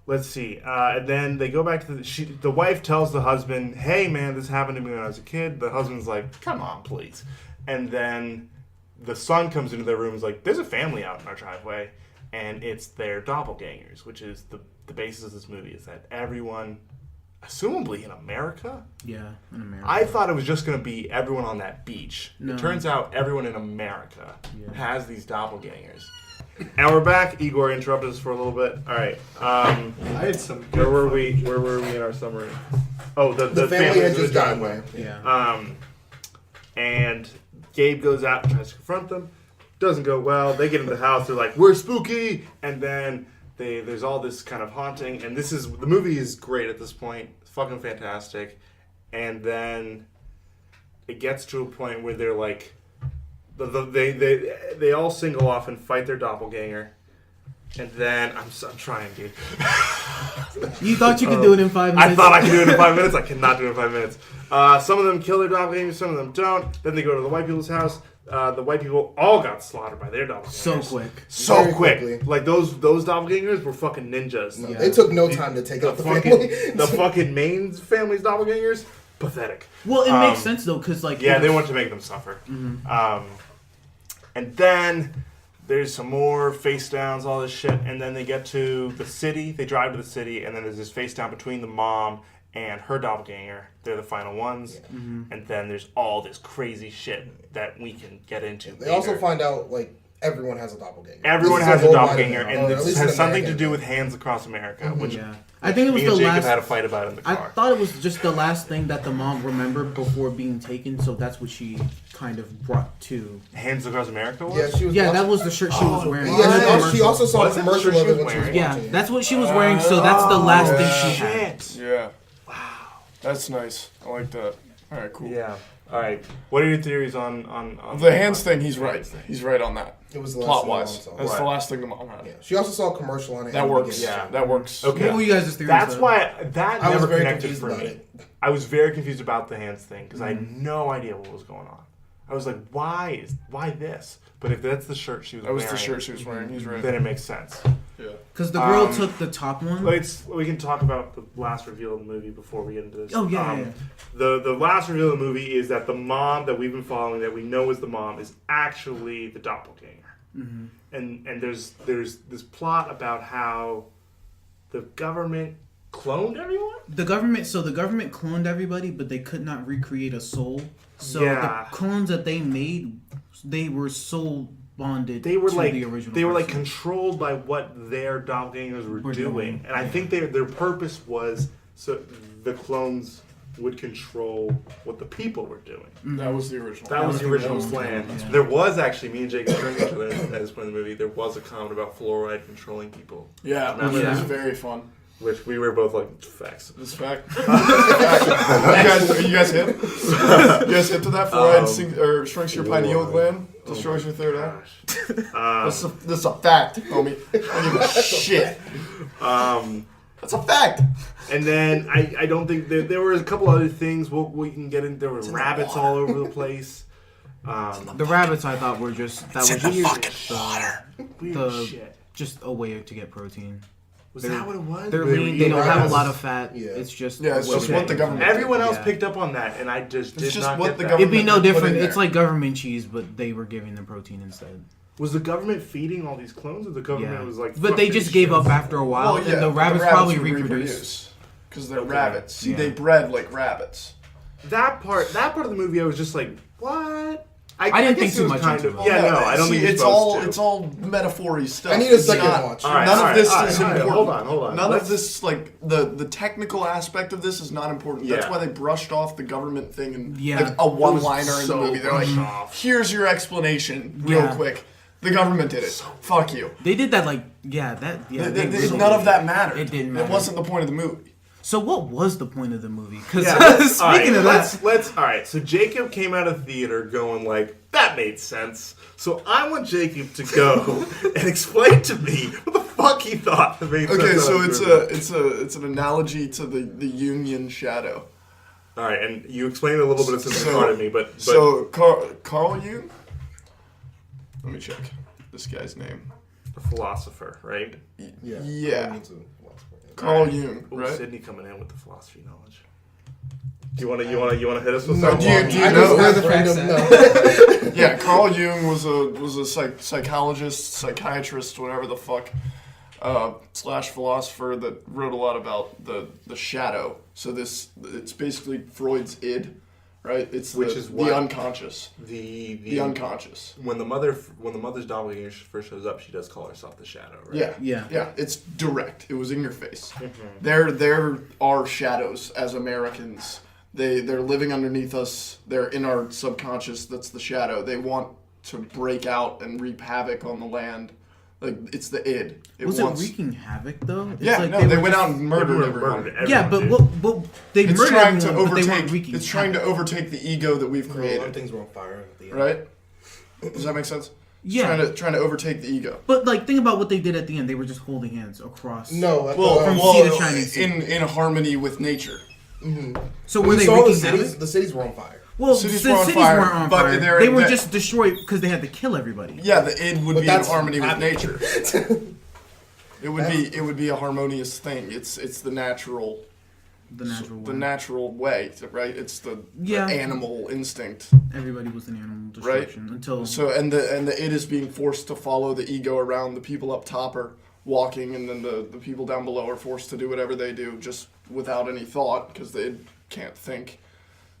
Let's see. And then they go back to the wife tells the husband, "Hey, man, this happened to me when I was a kid." The husband's like, "Come on, please." And then the son comes into their room and is like, "There's a family out in our driveway, and it's their doppelgangers," which is the basis of this movie, is that everyone, assumably in America, Yeah, in America. I thought it was just going to be everyone on that beach. No. It turns out everyone in America has these doppelgangers. And we're back. Igor interrupted us for a little bit. All right. I had some. Where were we in our summary? Oh, the family had in the just gotten driveway. away. yeah. And Gabe goes out and tries to confront them. Doesn't go well. They get in the house. They're like, "We're spooky," and then there's all this kind of haunting. And the movie is great at this point. It's fucking fantastic. And then it gets to a point where they're like, they all single off and fight their doppelganger. And then I'm trying, dude. You thought you could do it in 5 minutes. I thought I could do it in 5 minutes. I cannot do it in 5 minutes. Some of them kill their doppelgangers, some of them don't. Then they go to the white people's house. The white people all got slaughtered by their doppelgangers. So quick. So Very quick. quickly. Like those doppelgangers were fucking ninjas. No, Yeah. It took no time to take out the family. The fucking main family's doppelgangers, pathetic. Well, it makes sense though, because like Yeah, they want to make them suffer. And then there's some more face downs, all this shit, and then they get to the city. They drive to the city, and then there's this face down between the mom and her doppelganger. They're the final ones, and then there's all this crazy shit that we can get into. They also find out like everyone has a doppelganger. Everyone This is has a worldwide doppelganger, event, and or at this least has in something to America. do with Hands Across America, which Yeah. I think it was me and the Jacob last. had a fight about in the I car. thought it was just the last thing that the mom remembered before being taken, so that's what she kind of brought to. Hands Across America was? Yeah, she was. Yeah, watching- that was the shirt she was wearing. Yeah, in the she commercial. also saw Was a that the commercial shirt of she it was when she was wearing? Yeah, watching it. that's what she was wearing, so that's the last thing she had. Shit. Yeah. Wow. That's nice. I like that. All right, cool. Yeah. All right. What are your theories on The hands thing, he's right. He's right on that. It was the last Plot thing the mom wise, saw. that's Right. the last thing the mom had. Yeah. She also saw a commercial on it. That in the works. beginning. Yeah. That works. Okay. What were you guys' theories? That's though? why that I was never very connected confused for about me. it. I was very confused about the hands thing because I had no idea what was going on. I was like, why this? But if that's the shirt she was That was wearing, the shirt she was wearing. He's right. then it makes sense. Yeah. Because the girl took the top one. We can talk about the last reveal of the movie before we get into this. Oh, yeah, yeah. The last reveal of the movie is that the mom that we've been following, that we know is the mom, is actually the doppelganger. And there's this plot about how the government cloned everyone. The government cloned everybody, but they could not recreate a soul. So Yeah. the clones that they made, they were soul bonded. They were to like the original. they were like person. controlled by what their doppelgangers were Were doing, doing. and I think their purpose was so the clones would control what the people were doing. That was the original. That was the original plan. Yeah. There was actually, me and Jake turned each other at this point in the movie. There was a comment about fluoride controlling people, Yeah, Remember it was that? very fun. which we were both like, facts. This fact. you guys hip? You guys hip to that? Fluoride or shrinks your pineal gland, destroys your third eye. Gosh. This is a fact, homie. I don't give a shit. That's a fact. And then I don't think there were a couple other things we can get in. There were rabbits all over the place. The rabbits I thought were just Weird shit. just a way to get protein. Was that what it was? They're lean. They don't have a rabbits. lot of fat. Yeah. It's just it's just what the government. Everyone else Yeah. picked up on that, and I just It's did just not what get the that. government- It'd be no put in different. there. It's like government cheese, but they were giving them protein instead. Was the government feeding all these clones, or the government Yeah, was like? but "Fuck they this just gave shit"? up after a while, and the rabbits probably reproduced. because they're Okay. rabbits. See, Yeah. they bred like rabbits. That part of the movie, I was just like, what? I didn't guess think it too was much kind into of. it. Yeah, no, I don't See, think you're it's supposed all to. it's all metaphor-y stuff. I need a It's second not- watch. All right, None all of this right, is all right, important. hold on. None Let's- of this, like the technical aspect of this, is not important. That's Yeah. why they brushed off the government thing and Yeah. like a one-liner in the so movie. They're like, brushed off. "Here's your explanation, real Yeah. quick. The government did it. Fuck you." They did that like they really None of did. that mattered. It didn't It matter. wasn't the point of the movie. So what was the point of the movie? Because Yeah, let's- all speaking right, of that, let's all right. So Jacob came out of theater going like, that made sense. So I want Jacob to go and explain to me what the fuck he thought that made sense. Okay, out so of it's the movie. it's an analogy to the Union shadow. All right, and you explained a little bit since in front of me, but So Carl Jung. Let me check this guy's name. the philosopher, right? Yeah. I need to watch it. Carl Jung, Ooh, right? Sydney coming in with the philosophy knowledge. Do you wanna hit us with No, something? do you I know? just heard the random. Yeah, Carl Jung was a psychologist, psychiatrist, whatever the fuck, slash philosopher that wrote a lot about the shadow. So it's basically Freud's id, right? It's Which the, is what? the unconscious. The The unconscious. when the mother's doppelganger first shows up, she does call herself the shadow, right? Yeah. It's direct. It was in your face. There are shadows as Americans. They're living underneath us. They're in our subconscious. That's the shadow. They want to break out and reap havoc on the land. Like it's the id. was wants, it wreaking havoc though? It's Yeah, like no, they were went just- out and murdered everyone. Yeah, but they It's murdered trying to everyone, but they weren't overtake. wreaking It's trying to havoc. overtake the ego that we've A lot of created. things were on fire at the end. Right? Does that make sense? Yeah, Trying to overtake the ego. but like think about what they did at the end. They were just holding hands across. No, at Well, the, From sea to shining sea. in harmony with nature. So were we they saw the wreaking cities. havoc? The cities were on fire. Well, Cities the were on cities fire, weren't on but fire. they're- They were they're- just destroyed because they had to kill everybody. Yeah, the id would But be in that's harmony with happening. nature. It would be a harmonious thing. It's the natural The natural the way. natural way, right? It's the Yeah. animal instinct, Everybody was an animal right? destruction until So and the id is being forced to follow the ego around. The people up top are walking, and then the people down below are forced to do whatever they do just without any thought because they can't think.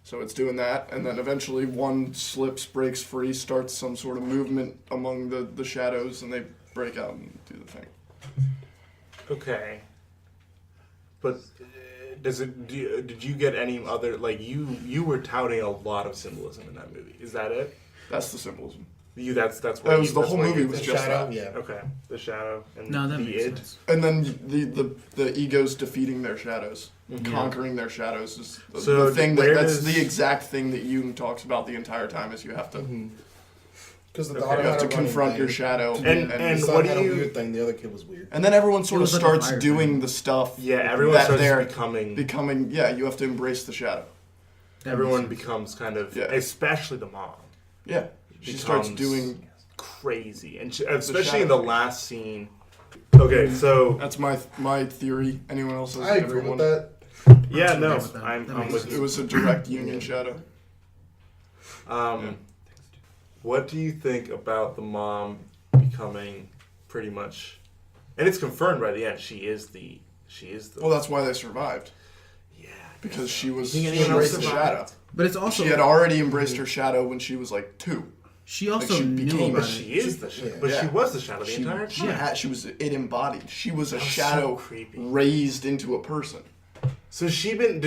So it's doing that, and then eventually one slips, breaks free, starts some sort of movement among the shadows, and they break out and do the thing. Okay. But did you get any other, like, you were touting a lot of symbolism in that movie. Is that it? That's the symbolism. That's what That was the that's whole what movie you- was The just shadow, that. yeah. Okay, the shadow and no, that the makes id. sense. And then the ego's defeating their shadows, conquering their shadows is So the thing where that's does- the exact thing that Jung talks about the entire time is you have to Because the Okay. daughter you have had to a running confront thing. your shadow And The son what had do a you- weird thing. The other kid was weird. and then everyone sort It of was like a starts fire doing thing. the stuff. Yeah, everyone that starts they're becoming. yeah, you have to embrace the shadow. That Everyone makes sense. becomes kind of, Yeah. especially the mom. Yeah, she starts becomes doing. crazy, and especially in shadow the thing. last scene. Okay, so That's my theory. Anyone else has I a agree different with one? that. yeah, no, with that. I'm That makes with sense. It you. was a direct Union shadow. What do you think about the mom becoming pretty much, and it's confirmed by the end, she is the. Well, that's why they survived Yeah, because she was think she anyone else embraced the survived? shadow. But it's also She had already embraced her shadow when she was like 2. she also she knew became- about but it. she is the shadow. yeah. But she Yeah. was the shadow the entire She time. had, she was it embodied. She was a That was shadow so creepy. raised into a person. So she been.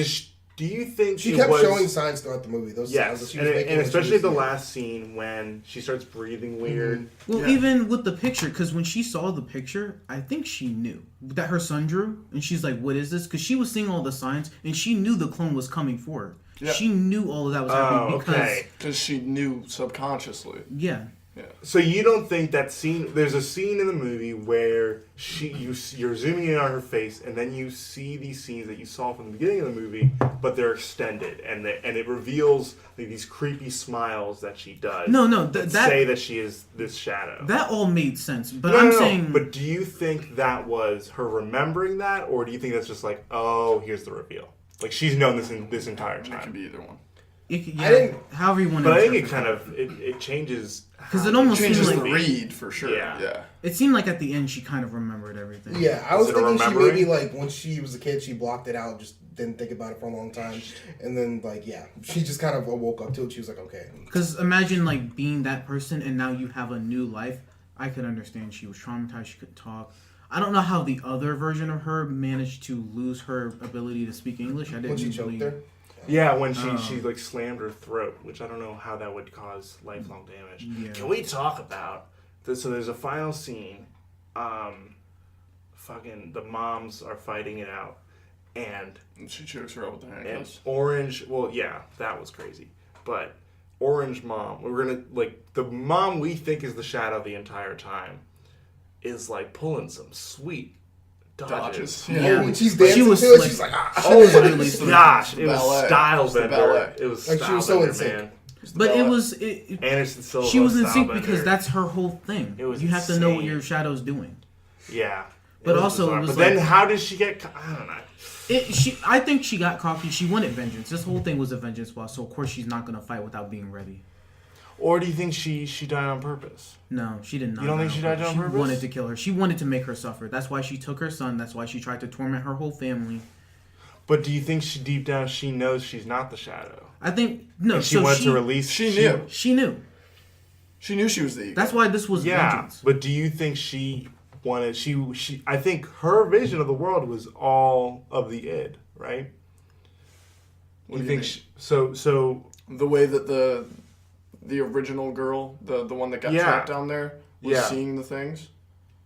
Do you think She it kept was, showing signs throughout the movie. Those signs that Yes, she and, was making and when she especially was the young. last scene when she starts breathing weird. Well, Yeah. even with the picture, because when she saw the picture, I think she knew that her son drew, and she's like, "What is this?" Because she was seeing all the signs, and she knew the clone was coming for her. Yeah. She knew all of that was happening Oh, because, okay. Because she knew subconsciously. yeah, So you don't think that scene? There's a scene in the movie where you're zooming in on her face, and then you see these scenes that you saw from the beginning of the movie, but they're extended, and it reveals like, these creepy smiles that she does. That say that she is this shadow. That all made sense, but I'm saying. But do you think that was her remembering that, or do you think that's just like, oh, here's the reveal? Like she's known this entire time. It could be either one. However you want to. But I think it kind of it changes. Because it almost changes seemed the like read for sure. Yeah. It seemed like at the end she kind of remembered everything. Yeah, I was Is it a thinking she remembering? maybe like when she was a kid, she blocked it out, just didn't think about it for a long time, and then like she just kind of woke up to it. She was like, okay. Because imagine like being that person and now you have a new life. I could understand she was traumatized. She couldn't talk. I don't know how the other version of her managed to lose her ability to speak English. I didn't When she really... choked her. Yeah, when she like slammed her throat, which I don't know how that would cause lifelong damage. Yeah. Can we talk about this? So there's a final scene. Fucking the moms are fighting it out, and she chokes her out with the handcuffs. Orange. Well, yeah, that was crazy. But Orange mom, we're gonna like the mom we think is the shadow the entire time, is like pulling some sweet dodges. Yeah. When she's dancing was to it, like- she's like, Oh my Really gosh! the It was ballet. style It's the bender. ballet. It was Like, style she was so bender, in sync. man. But it ballet. was... Anderson Silva. she was in sync style because bender. that's her whole thing. It was you have to know what insane. your shadow's doing. Yeah. But was also, it bizarre. was But then like- how did she get? I don't know. I think she got cocky. She wanted vengeance. This whole thing was a vengeance plot, so of course she's not going to fight without being ready. Or do you think she died on purpose? No, she did not. You don't think she died on purpose? She wanted to kill her. She wanted to make her suffer. That's why she took her son. That's why she tried to torment her whole family. But do you think she deep down she knows she's not the shadow? I think no. And she wanted to release. She knew. She knew. She knew she was the ego. That's why this was Yeah, vengeance. but do you think she wanted? She. I think her vision of the world was all of the id, right? What do you think? mean? So The way that the original girl, the one that got Yeah. trapped down there, was Yeah. seeing the things.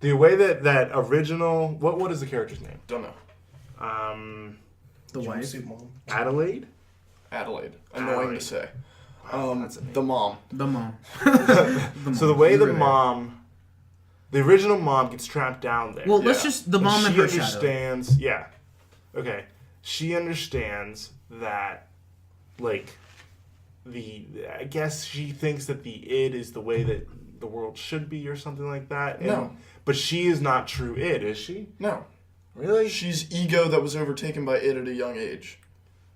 the way that original what is the character's name? Don't know. The wife. jumpsuit mom. Adelaide. Adelaide. Annoying Adelaide. to say. That's a name. The mom. The mom. So the way You the were there. mom, the original mom gets trapped down there. Well, let's Yeah. just the And mom and she her shadow. understands. Yeah. Okay. She understands that, like, I guess she thinks that the id is the way that the world should be, or something like that. And, No. But she is not true id, is she? No. Really? She's ego that was overtaken by it at a young age.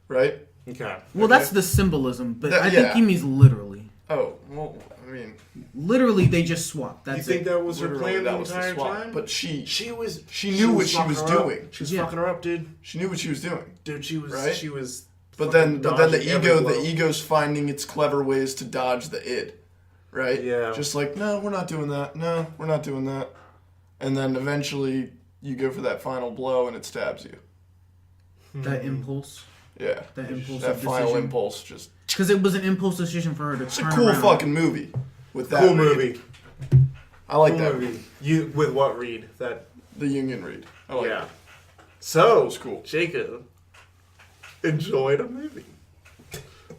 Right? Okay. Well, Okay. that's the symbolism, but That- I think yeah. he means literally. Oh, well, I mean, Literally, they just swapped. You That's think it. that was her literally plan the that was the entire swap. time? But she She knew what she was fucking her up. doing. She was Yeah. fucking her up, dude. She knew what she was doing. Dude, she was. Right? She was. But fucking then the dodging every blow. ego's finding its clever ways to dodge the id, right? Yeah. Just like, no, we're not doing that. No, we're not doing that. And then eventually you go for that final blow and it stabs you. That impulse. Yeah. That impulse That of final decision. impulse just. Because it was an impulse decision for her to It's a turn cool around. fucking movie. With that Cool read. movie. I like Cool that movie. movie. You with what read? That The Union read. I like yeah. it. So was cool. Jacob enjoyed a movie.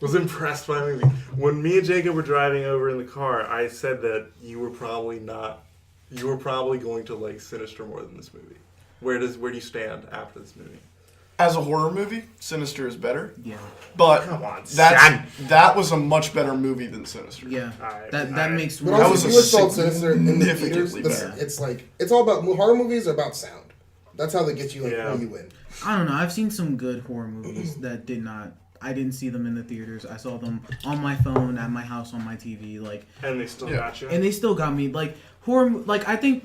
Was impressed by a movie. When me and Jacob were driving over in the car, I said that you were probably going to like Sinister more than this movie. Where do you stand after this movie? As a horror movie, Sinister is better. Yeah. But Come on, son. that was a much better movie than Sinister. Yeah. Alright, That alright. makes But more That also, was if a you installed Sinister in the theaters, significantly that's- better. it's like it's all about horror movies are about sound. That's how they get you, like, Yeah. pull you in. I don't know. I've seen some good horror movies that did not. I didn't see them in the theaters. I saw them on my phone, at my house, on my TV. Like, And they still Yeah. got you. and they still got me. Like horror. Like I think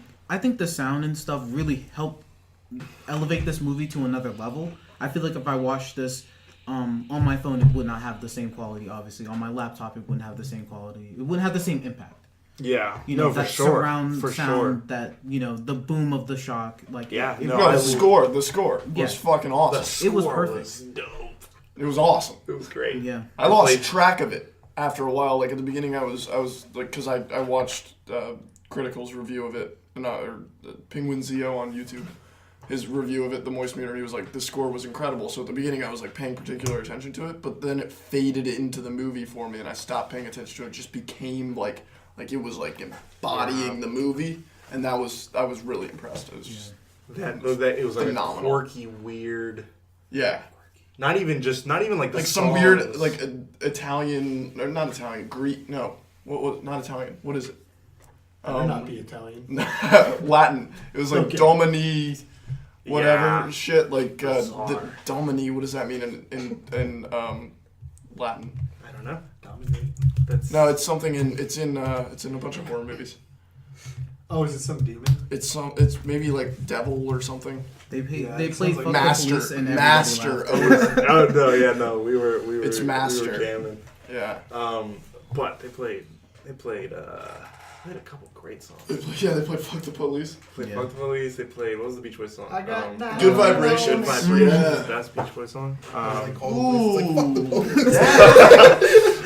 the sound and stuff really helped elevate this movie to another level. I feel like if I watched this on my phone, it would not have the same quality. Obviously, on my laptop, it wouldn't have the same quality. It wouldn't have the same impact. yeah. You know, no, for that sure. surround For sound, sure. that the boom of the shock. Like Yeah, it, no, No, I the will- score Yeah. was fucking awesome. It was Score perfect. was dope. It was awesome. It was great. yeah. I lost played- track of it after a while. Like at the beginning, I was like, because I watched Critical's review of it, or Penguin Zio on YouTube, his review of it, The Moist Meter. He was like, the score was incredible. So at the beginning, I was like paying particular attention to it, but then it faded into the movie for me, and I stopped paying attention to it. It just became like Like it was like embodying the movie, and I was really impressed. It was just it was like phenomenal. quirky, weird. Yeah. Not even like the Like songs. some weird like Italian or not Italian, Greek. No, what not Italian? What is it? Better not be Italian. Latin. It was like Okay. Domini, whatever Yeah. shit. Like Bizarre. the Domini. What does that mean in Latin? I don't know. Dominate. That's No, it's something it's in a bunch of horror movies. Oh, is it some demon? It's maybe like devil or something. They Yeah, they it played sounds fuck like the police and Master. everybody laughed. Oh, oh no, we were. It's Master. We were jamming. yeah. But they played a couple great songs. Yeah, they played "Fuck the Police." Played Yeah. Fuck the Police. They played, what was the Beach Boys song? I got that. Good Vibration. Good Vibration. Yeah. The best Beach Boys song. Like, oh, it's like, fuck the police.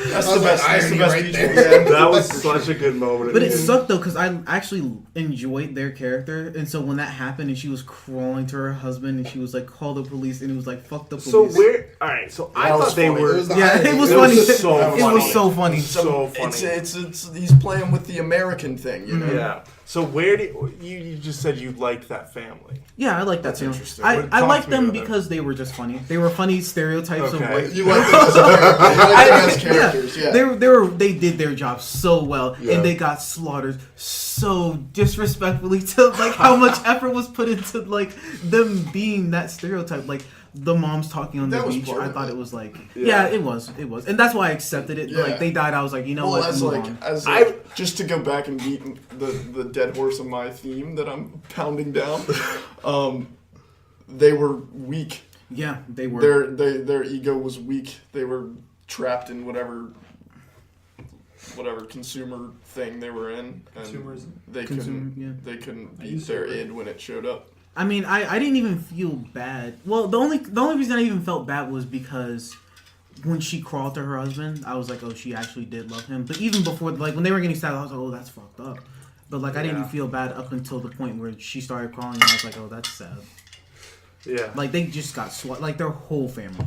That's I the was best. like, That's the irony best right Beach there. Boys. That was such a good moment. But it sucked though because I actually enjoyed their character, and so when that happened and she was crawling to her husband and she was like, "Call the police," and it was like, "Fuck the police." So where? All right. So I That was thought they funny. were. It was the Yeah, irony. it was It funny. was so It funny. was so funny. So funny. It's he's playing with the American thing, you know. Yeah. So where did you just said you liked that family? Yeah, I like that That's too. interesting. I Talk like to me them about that. because they were just funny. They were funny stereotypes of Okay. white. You like them as characters. You like them as characters. Yeah. They did their job so well, Yeah. and they got slaughtered so disrespectfully to like how much effort was put into like them being that stereotype. Like the moms talking on That the was beach, part I of thought it. it was like Yeah. it was, and that's why I accepted it. Yeah. Like they died, I was like, you know Well, what, as move like on. as I- like, just to go back and beat the dead horse of my theme that I'm pounding down. They were weak. Yeah, they were. Their ego was weak. They were trapped in whatever consumer thing they were in, and Consumerism. they Consumer, yeah. couldn't I beat used their to agree. id when it showed up. I mean, I didn't even feel bad. Well, the only reason I even felt bad was because when she crawled to her husband, I was like, oh, she actually did love him. But even before, like when they were getting stabbed, I was like, oh, that's fucked up. But like I Yeah. didn't feel bad up until the point where she started crawling, and I was like, oh, that's sad. Yeah. Like they just got like their whole family.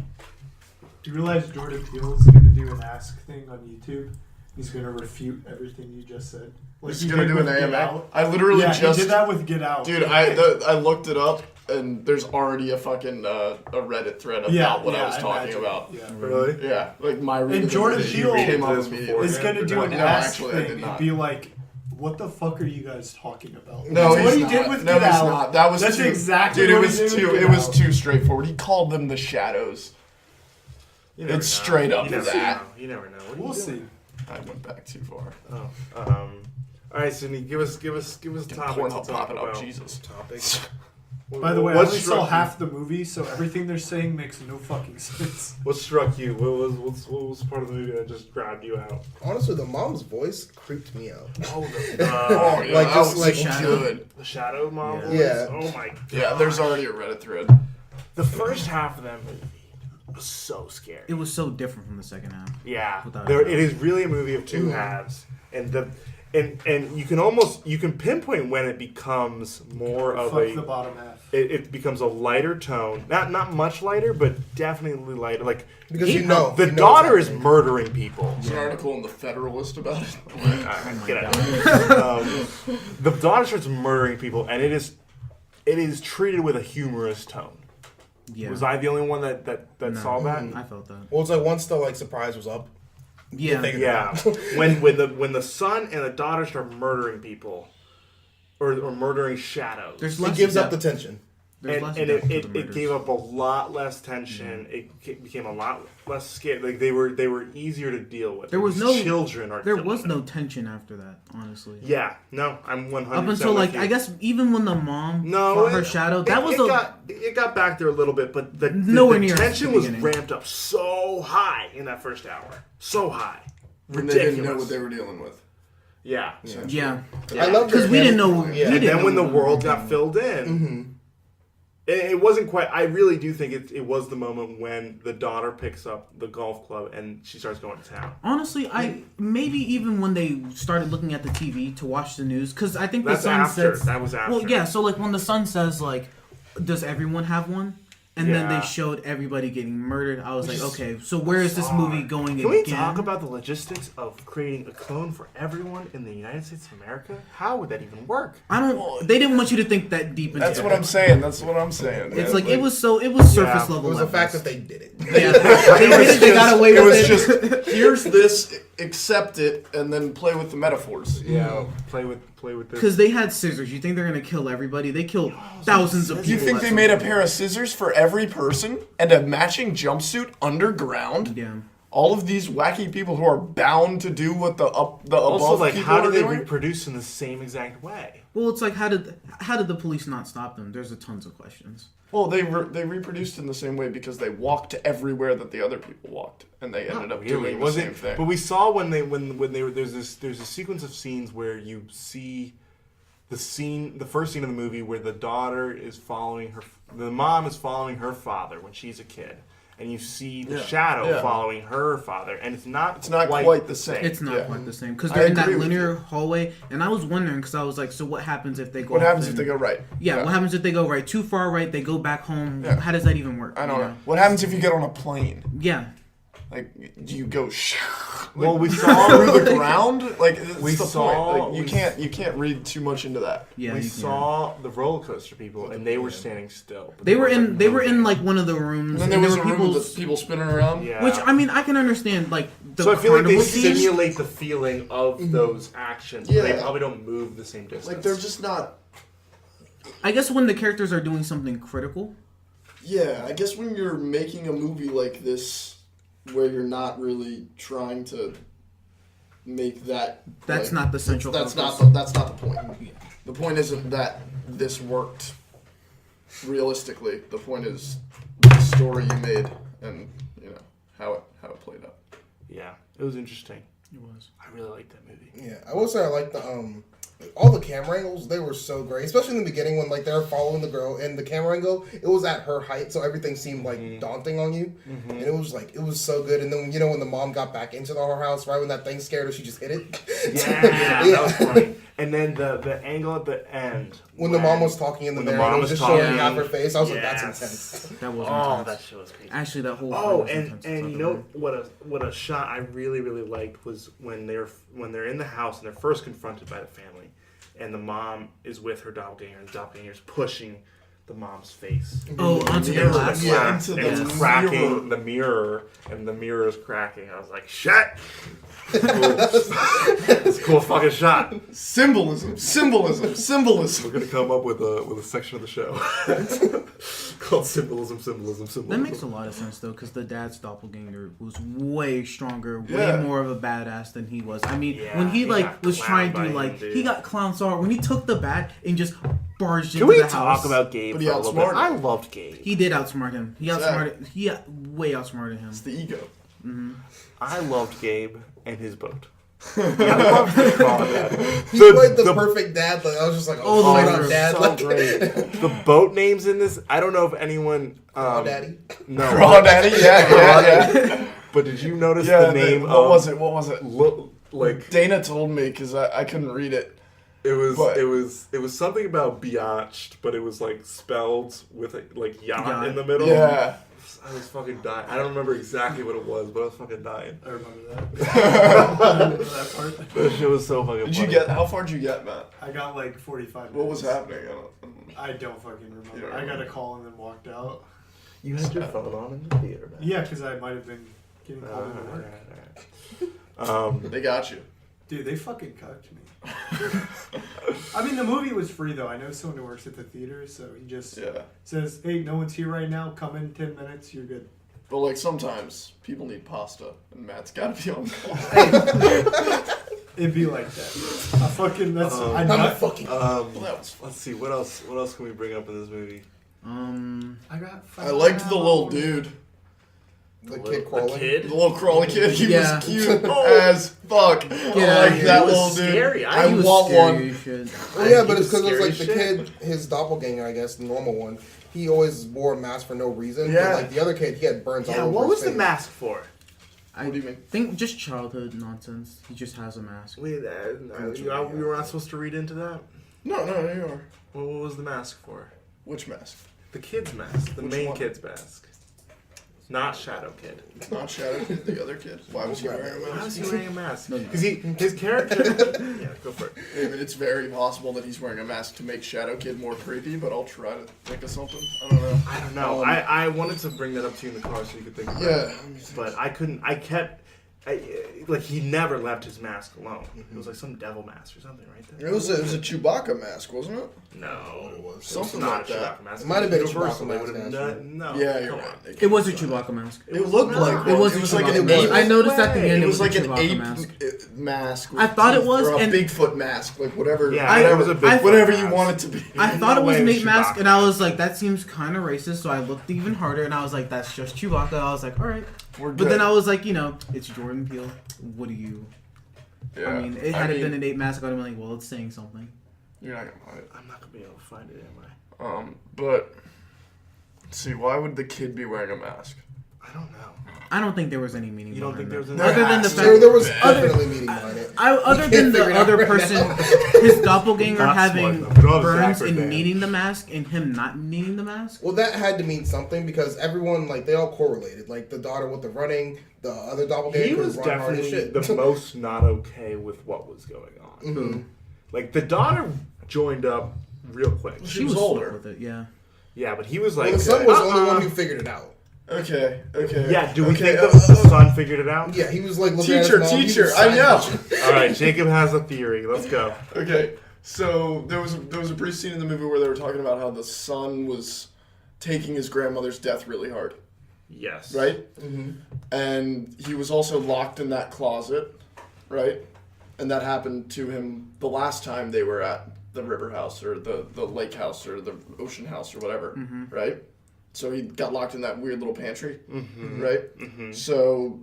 Do you realize Jordan Peele is going to do an Ask thing on YouTube? He's going to refute everything you just said. Like He's he gonna did do an with Get AMA. Out. I literally Yeah, just he did that with Get Out. dude. I looked it up, and there's already a fucking a Reddit thread about what I was talking imagine. about. Yeah. Really? Yeah, like my reading And Jordan of it, Peele came up did this immediately. Is going to do an No, Ask actually, I did thing not. and be like, what the fuck are you guys talking about? No, That's what he's he did not. with No, Get he's Out. not. That was That's too, exactly dude. what It was he did too. with It Get was Out. too straightforward. He called them the shadows. You never It's know. straight up You never that. know. You never know. What are We'll you see. doing? I went back too far. Oh. All right, Sydney, give us topics to Pornhub talk popping up, about. Jesus. Topics. By the way, I what only struck saw you? half the movie, so everything they're saying makes no fucking sense. What struck you? What was part of the movie that just grabbed you out? Honestly, the mom's voice creeped me out. Oh, Oh yeah, Like, that just was like Shadow. good. the shadow mom Yeah. voice. Yeah. Oh my god. Yeah, there's already a Reddit thread. the first half of that movie was so scary. It was so different from the second half. Yeah, Without a there, doubt. it is really a movie of two halves, and you can pinpoint when it becomes more of Fuck the bottom half. it becomes a lighter tone, not much lighter, but definitely lighter. Like Because you know the you know daughter what's is happening. murdering people. There's an article in the Federalist about it. Get out of here. The daughter starts murdering people, and it is treated with a humorous tone. Yeah. Was I the only one that No. saw that? I felt that. Well, it's like once the like surprise was up. Yeah. They- Yeah, when the son and the daughter start murdering people, or murdering shadows, There's It less gives up the depth. tension. There's and less it, depth to it, the it murders. gave up a lot less tension. It became a lot less scary. Like they were easier to deal with. There was These no children are. There killing was them. no tension after that, honestly. Yeah, no, I'm 100. Up until like I guess even when the mom fought her shadow, that was it got back there a little bit, but the Nowhere near tension the was beginning. ramped up so high in that first hour, so high, And they ridiculous. didn't know what they were dealing with. Yeah. yeah, I love because we didn't know. Yeah. we And didn't then know when the what world was got going on. filled in, it wasn't quite. I really do think it was the moment when the daughter picks up the golf club and she starts going to town. Honestly, I maybe even when they started looking at the TV to watch the news, because I think That's the son after. says. That was after. Well, yeah. So like when the son says like, "Does everyone have one?" and then Yeah. they showed everybody getting murdered. I was Which like, is okay, so where is this movie going Can we again? talk about the logistics of creating a clone for everyone in the United States of America? How would that even work? I don't. They didn't want you to think that deep into That's it. what I'm saying. That's what I'm saying. It's man. like it was surface Yeah. level. It was the at fact best. that they did it. Yeah, they did it. They got away It with was it. just here's this, accept it, and then play with the metaphors. Yeah, play with this. Because they had scissors. You think they're gonna kill everybody? They killed thousands of people. You think at they some made a point. pair of scissors for every person and a matching jumpsuit underground? Yeah. All of these wacky people who are bound to do what the above Also, like, people how do are they doing? reproduce in the same exact way? Well, it's like how did the police not stop them? There's a tons of questions. Well, they reproduced in the same way because they walked everywhere that the other people walked, and they ended up doing the same thing. But we saw when they were there's a sequence of scenes where you see the first scene of the movie where the daughter is following the mom is following her father when she's a kid, and you see the shadow following her father, and it's not quite the same. It's not Yeah. quite the same because I they're in that agree with linear you. hallway, and I was wondering because I was like, so what happens if they go? What off happens if and- they go right? Yeah, what happens if they go right too far right? They go back home. Yeah. How does that even work? I don't you know. What happens if you get on a plane? Yeah, Like, do you go Well, we saw through the ground? Like, that's We the saw- point. Like, you can't read too much into that. yeah. we you can. saw the roller coaster people, and they were standing still. But They were like, in moving. like one of the rooms. And then there was a were room with people spinning around. Yeah. Which I mean, I can understand. Like the So I feel like they carnival scene. simulate the feeling of those actions, but they Yeah. probably don't move the same distance. Like, they're just not... I guess when the characters are doing something critical. Yeah, I guess when you're making a movie like this, where you're not really trying to make that... That's like, not the central That's focus. that's not the point. The point isn't that this worked realistically. The point is the story you made and, you know, how it played out. Yeah, it was interesting. It was. I really liked that movie. Yeah, I will say I like the all the camera angles. They were so great, especially in the beginning when like they were following the girl and the camera angle. It was at her height, so everything seemed like daunting on you, and it was so good. And then when the mom got back into the whorehouse, right when that thing scared her, she just hit it. Yeah, that was funny. And then the angle at the end When the mom was talking in the when the mirror, mom and it was was just showing talking, half her face. I was like, yes. that's intense. That was Oh, intense. that shit was crazy. Actually, that whole. Oh, fight was and intense. and you know what a shot I really liked was when they're in the house and they're first confronted by the family, and the mom is with her doppelganger, and the doppelganger's pushing the mom's face. Oh, onto the Mirror. glass. Yeah, Glass, into and the it's cracking mirror. the mirror, and the mirror is cracking. I was like, shit. Cool. It's a cool fucking shot. Symbolism. We're gonna come up with a section of the show called symbolism. That makes a lot of sense though, because the dad's doppelganger was way stronger, Yeah. way more of a badass than he was. I mean, Yeah, when he he got was trying clowned to by him, dude. he got clown star when he took the bat and just barged Can into we the talk house. about Gabe But for he a little bit? outsmarted I him. loved Gabe. He did outsmart him. He Exactly. way outsmarted him. It's the ego. I loved Gabe and his boat. I loved the crawdad. He played the perfect dad. Like, I was just like, Oh, oh, the my way dad. so Like, great. The boat names in this, I don't know if anyone. Daddy. No. Crawdaddy, yeah. But did you notice Yeah, the name what of? was it? What was it? Like Dana told me because I couldn't read it. it was, But- it was something about biatched, but it was like spelled with like yacht in the middle. Yeah. I was fucking dying. I don't remember exactly what it was, but I was fucking dying. I remember that. I remember that part. That shit was so fucking. Did you funny. get? How far did you get, Matt? I got like 45 minutes. What was happening? I don't fucking remember. You don't I got a remember. call and then walked out. You had your phone on in the theater, man. Yeah, because I might have been getting called into work. They got you. Dude, they fucking cucked me. I mean, the movie was free though. I know someone who works at the theater, so he just Yeah. says, "Hey, no one's here right now. Come in 10 minutes. You're good." But like sometimes people need pasta, and Matt's got to be on call. It'd be like that. I fucking that's I I'm know. a fucking. Well, that was fun. Let's see what else. What else can we bring up in this movie? I got. I liked the little dude, The kid crawling. kid. the little crawly kid. He Yeah. was cute as fuck. Yeah, I like he that was little dude. scary. I He was want scary one. as shit. Well, yeah, He but it's was because it was like scary the as kid, his doppelganger, I guess, the normal one. He always wore a mask for no reason. Yeah. But like the other kid, he had burns all Yeah, over what his was the face. mask for? I What do you mean? think just childhood nonsense. He just has a mask. Wait, we were not supposed to read into that. No, you are. What was the mask for? Which mask? The kid's mask. The Which main one? kid's mask. Not Shadow Kid. Not Shadow Kid, the other kid. Why was he wearing a Why mask? was he wearing a mask? No. Because his character. Yeah, go for it. I mean, it's very possible that he's wearing a mask to make Shadow Kid more creepy, but I'll try to think of something. I don't know. I don't know. I wanted to bring that up to you in the car so you could think about it. But I couldn't. Like, he never left his mask alone. It was like some devil mask or something, right there. It was a Chewbacca mask, wasn't it? No. It was. Something Not like a that. Chewbacca mask. It might have been a Universal, Chewbacca they mask, would've actually. No. Yeah, you're come right. on. It was a Chewbacca mask. It looked like It was a It was like an Chewbacca ape. mask. I noticed at the end It was like an Chewbacca ape mask. mask. I thought it was, or a and- Bigfoot mask, like whatever. Yeah, whatever, it was a Bigfoot whatever you mask. want it to be. I thought it was No an way ape mask, Chewbacca. and I was like, that seems kind of racist, so I looked even harder, and I was like, that's just Chewbacca. I was like, alright. We're But then good. I was like, it's Jordan Peele. What do you... Yeah. I mean, had it been an ape mask, I would have been like, well, it's saying something. You're not gonna find it. I'm not going to be able to find it, am I? But let's see, why would the kid be wearing a mask? I don't know. I don't think there was any meaning. You don't behind think that. there was any- Other than the There fact... There was definitely meaning behind it. Other can't than figure the it out other right person, now. his doppelganger Not having smart enough. Draw the burns Zachary and Dan. needing the mask, and him not needing the mask. Well, that had to mean something because everyone, like, they all correlated. Like, the daughter with the running, the other doppelganger He could was run hard as definitely shit. the most not okay with what was going on. Mhm. Like, the daughter joined up real quick. She was older. With it, yeah. Yeah, but he was like... Well, the son was the only one who figured it out. Okay. Yeah, do we okay, think the son figured it out? Yeah, he was like looking at his mom. He Teacher, was I side know. bitching. All right, Jacob has a theory. Let's go. Okay, so there was a brief scene in the movie where they were talking about how the son was taking his grandmother's death really hard, Yes. right? Mm-hmm. And he was also locked in that closet, right? And that happened to him the last time they were at the river house or the lake house or the ocean house or whatever, right? So he got locked in that weird little pantry, right? Mm-hmm. So,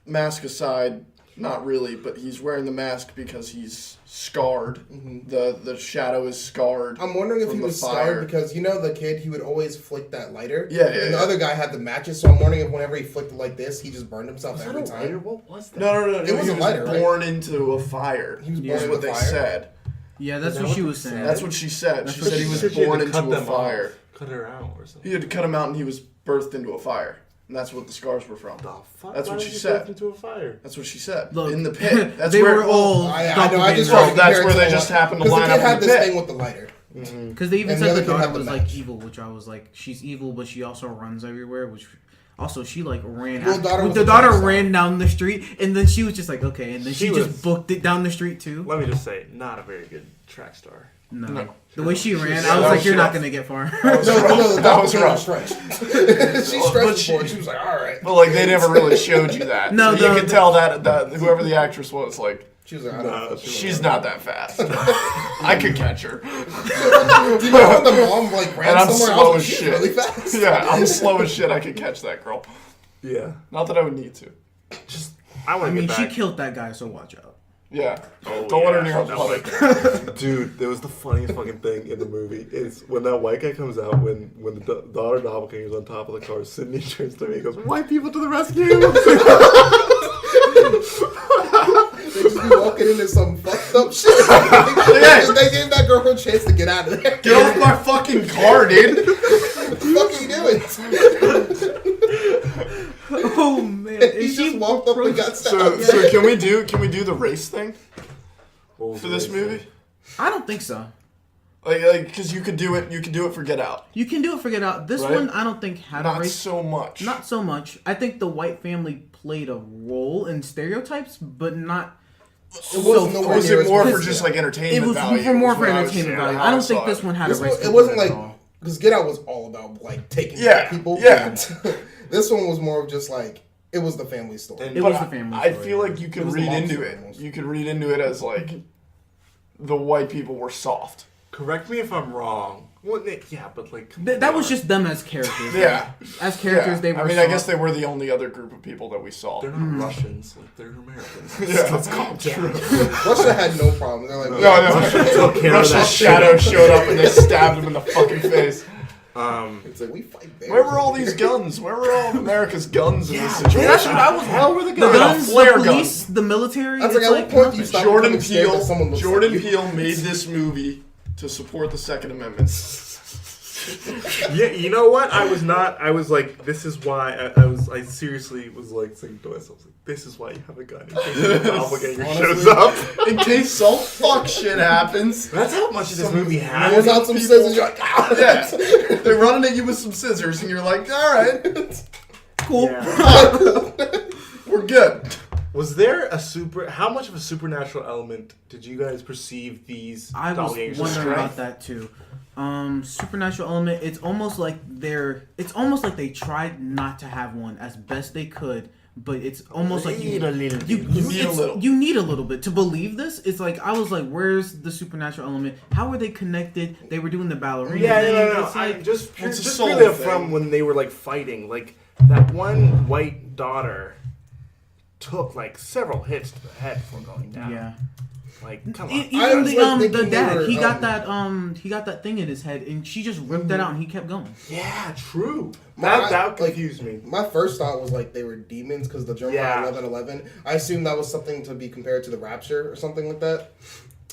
mask aside, not really, but he's wearing the mask because he's scarred. Mhm. The shadow is scarred. I'm wondering if from he the was fire. scarred because the kid, he would always flick that lighter. Yeah, And the yeah. other guy had the matches, so I'm wondering if whenever he flicked it like this, he just burned himself Was that every a lighter? time. What was that? No. It He was a was lighter, right? born into a fire. He was Yeah. born Is in what the they fire. said. Yeah, that's Is that what what she they was saying. said? That's what she said. She That's said he what was She said she had born to into cut a them off. fire. Cut her out or something. He had to cut him out, and he was birthed into a fire. And that's what the scars were from. The fuck? That's Why what did she you said. go into a fire? That's what she said. Look, in the pit. That's they where were all I know. I just Well, tried to that's compare where it they to just one- happened to 'cause line the up kid in had the this pit. thing with the lighter. Because they even And the said other the kid had daughter the was like match. evil, which I was like, she's evil, but she also runs everywhere. Which also she like ran. Well, after- daughter was the a daughter track star. ran down the street, and then she was just like, okay, and then she She was- just booked it down the street too. Let me just say, not a very good track star. No, No. the way she ran, Yeah, I was that like, was you're not rough. gonna get far. No, the That was doppelganger rough. stretched. she But stretched she- for it. She was like, all right. But like they never really showed you that. No, So you the- could tell that whoever the actress was, like, She was like, I don't know. she's not that fast. I could catch her. Do you know when the mom like ran And I'm somewhere? I slow was like, as she's shit. really fast. Yeah, I'm slow as shit. I could catch that girl. Yeah. Not that I would need to. Just, I want I to mean, get she back. killed that guy, so watch out. Yeah. Oh, Don't let her yeah, near a that public. Dude, there was the funniest fucking thing in the movie. Is when that white guy comes out, when the daughter doppelganger's on top of the car, Sydney turns to me and goes, "White people to the rescue!" They just be walking into some fucked up shit. They gave that girl a chance to get out of there. Get off my fucking car, dude. What the fuck are you doing? Oh man, He just walked up and got So, stabbed. so can we do the race thing What was for the this race movie? thing? I don't think so. Like, because you could do it for Get Out. You can do it for Get Out. This Right? one, I don't think had a Not race. so much. Not so much. I think the white family played a role in stereotypes, but not. It wasn't nowhere Was near it as more much for as just that. like entertainment It was value? for more is for what I was entertainment saying, value. how I don't saw think this it. one had a race. It wasn't component like at all. because Get Out was all about like taking Yeah, people. yeah. This one was more of just like it was the family story. It was the family I story. feel like you It could was the read mom's into story it. almost. You could read into it as like the white people were soft. Correct me if I'm wrong. Well, yeah, but like That was just them as characters. Yeah. As characters, Yeah. they were. I mean, I guess soft. they were the only other group of people that we saw. they're not Russians, like they're Americans. Yeah. Let's calm down. Russia had no problem. They're like, Took care of Russia's that shadow showed up and they stabbed him in the fucking face. it's like we fight bears. Where were all these guns? Where were all of America's guns in this Yeah, situation? that's what I was. Hell were the The guns? guns, flare the gun. police, the military. I was it's like, at what point do you nothing. stop Jordan becoming scared that someone Peele. looks Jordan like you? Peele made this movie to support the Second Amendment. Yeah, you know what? I was not. I was like, this is why. I seriously was like saying to myself, like, this is why you have a gun in case the doppelganger shows up. In case some fuck shit happens. That's how much of this movie Pulls has. out some scissors. You're like, ah. Yeah, they're running at you with some scissors, and you're like, all right, Cool. Yeah. we're good. Was there how much of a supernatural element did you guys perceive these I was doppelgangers wondering as? about that too. Supernatural element. It's almost like they tried not to have one as best they could, but it's almost like you need a little. You need a little bit to believe this. It's like I was like, where's the supernatural element? How were they connected? They were doing the ballerina. Yeah, thing. no. It's like, Just It's a soul really thing. from when they were like fighting, like that one white daughter took like several hits to the head before going down. yeah. Like, come on. I Even was, like, the thinking dad, they were, he got that thing in his head, and she just ripped that out, and he kept going. Yeah, true. My- That like, confused me. My first thought was like they were demons because the Jeremiah 11:11. I assumed that was something to be compared to the Rapture or something like that,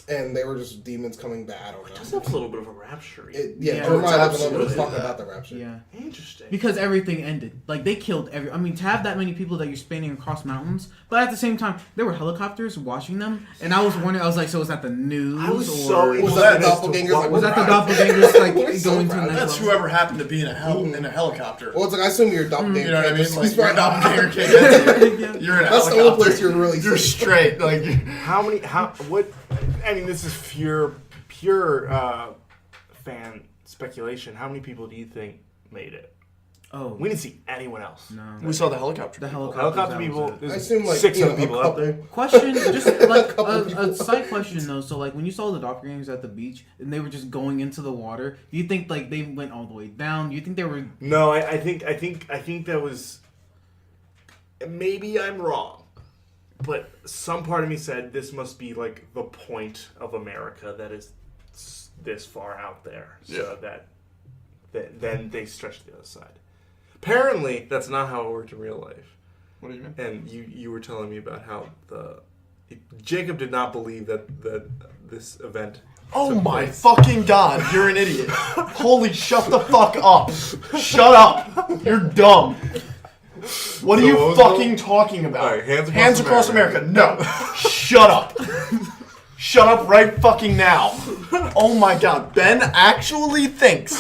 and they were just demons coming back. I don't know. Just have a little bit of a rapture. Yeah, Yeah, Jeremiah it's 11:11 was absolutely talking that. about the Rapture. Yeah. Interesting. Because everything ended. Like, they killed I mean, to have that many people that you're spanning across mountains, but at the same time, there were helicopters watching them, and I was wondering, I was like, so was that the news? I was or so Was interested that as to doppelgangers? what Like, was that the Right. doppelgangers, like, We're so going to the proud. next That's level? whoever happened to be in a helicopter. Well, it's like I assume your doppelganger. You know what I mean? can't Like, just- your doppelganger can't get you. You're in a That's the helicopter. only place you're really You're safe. straight. Like, what? I mean, this is pure fan speculation. How many people do you think made it? Oh, We didn't see anyone else. no. we saw the helicopter. The people. Helicopter that was people. it. There's I assume like 600 a people out couple. there. Question, just like Couple a people. side question though. So like when you saw the doppelgangers at the beach and they were just going into the water, do you think like they went all the way down? Do you think they were? No, I think that was. Maybe I'm wrong, but some part of me said this must be like the point of America that is this far out there, so that then they stretch to the other side. Apparently, that's not how it worked in real life. What do you mean? And you were telling me about how Jacob did not believe that this event. Oh took my place. fucking god, you're an idiot. Holy, shut the fuck up. Shut up. You're dumb. What are So you what was fucking talking about? All right, hands across America. No. Shut up. Shut up right fucking now. Oh my god, Ben actually thinks.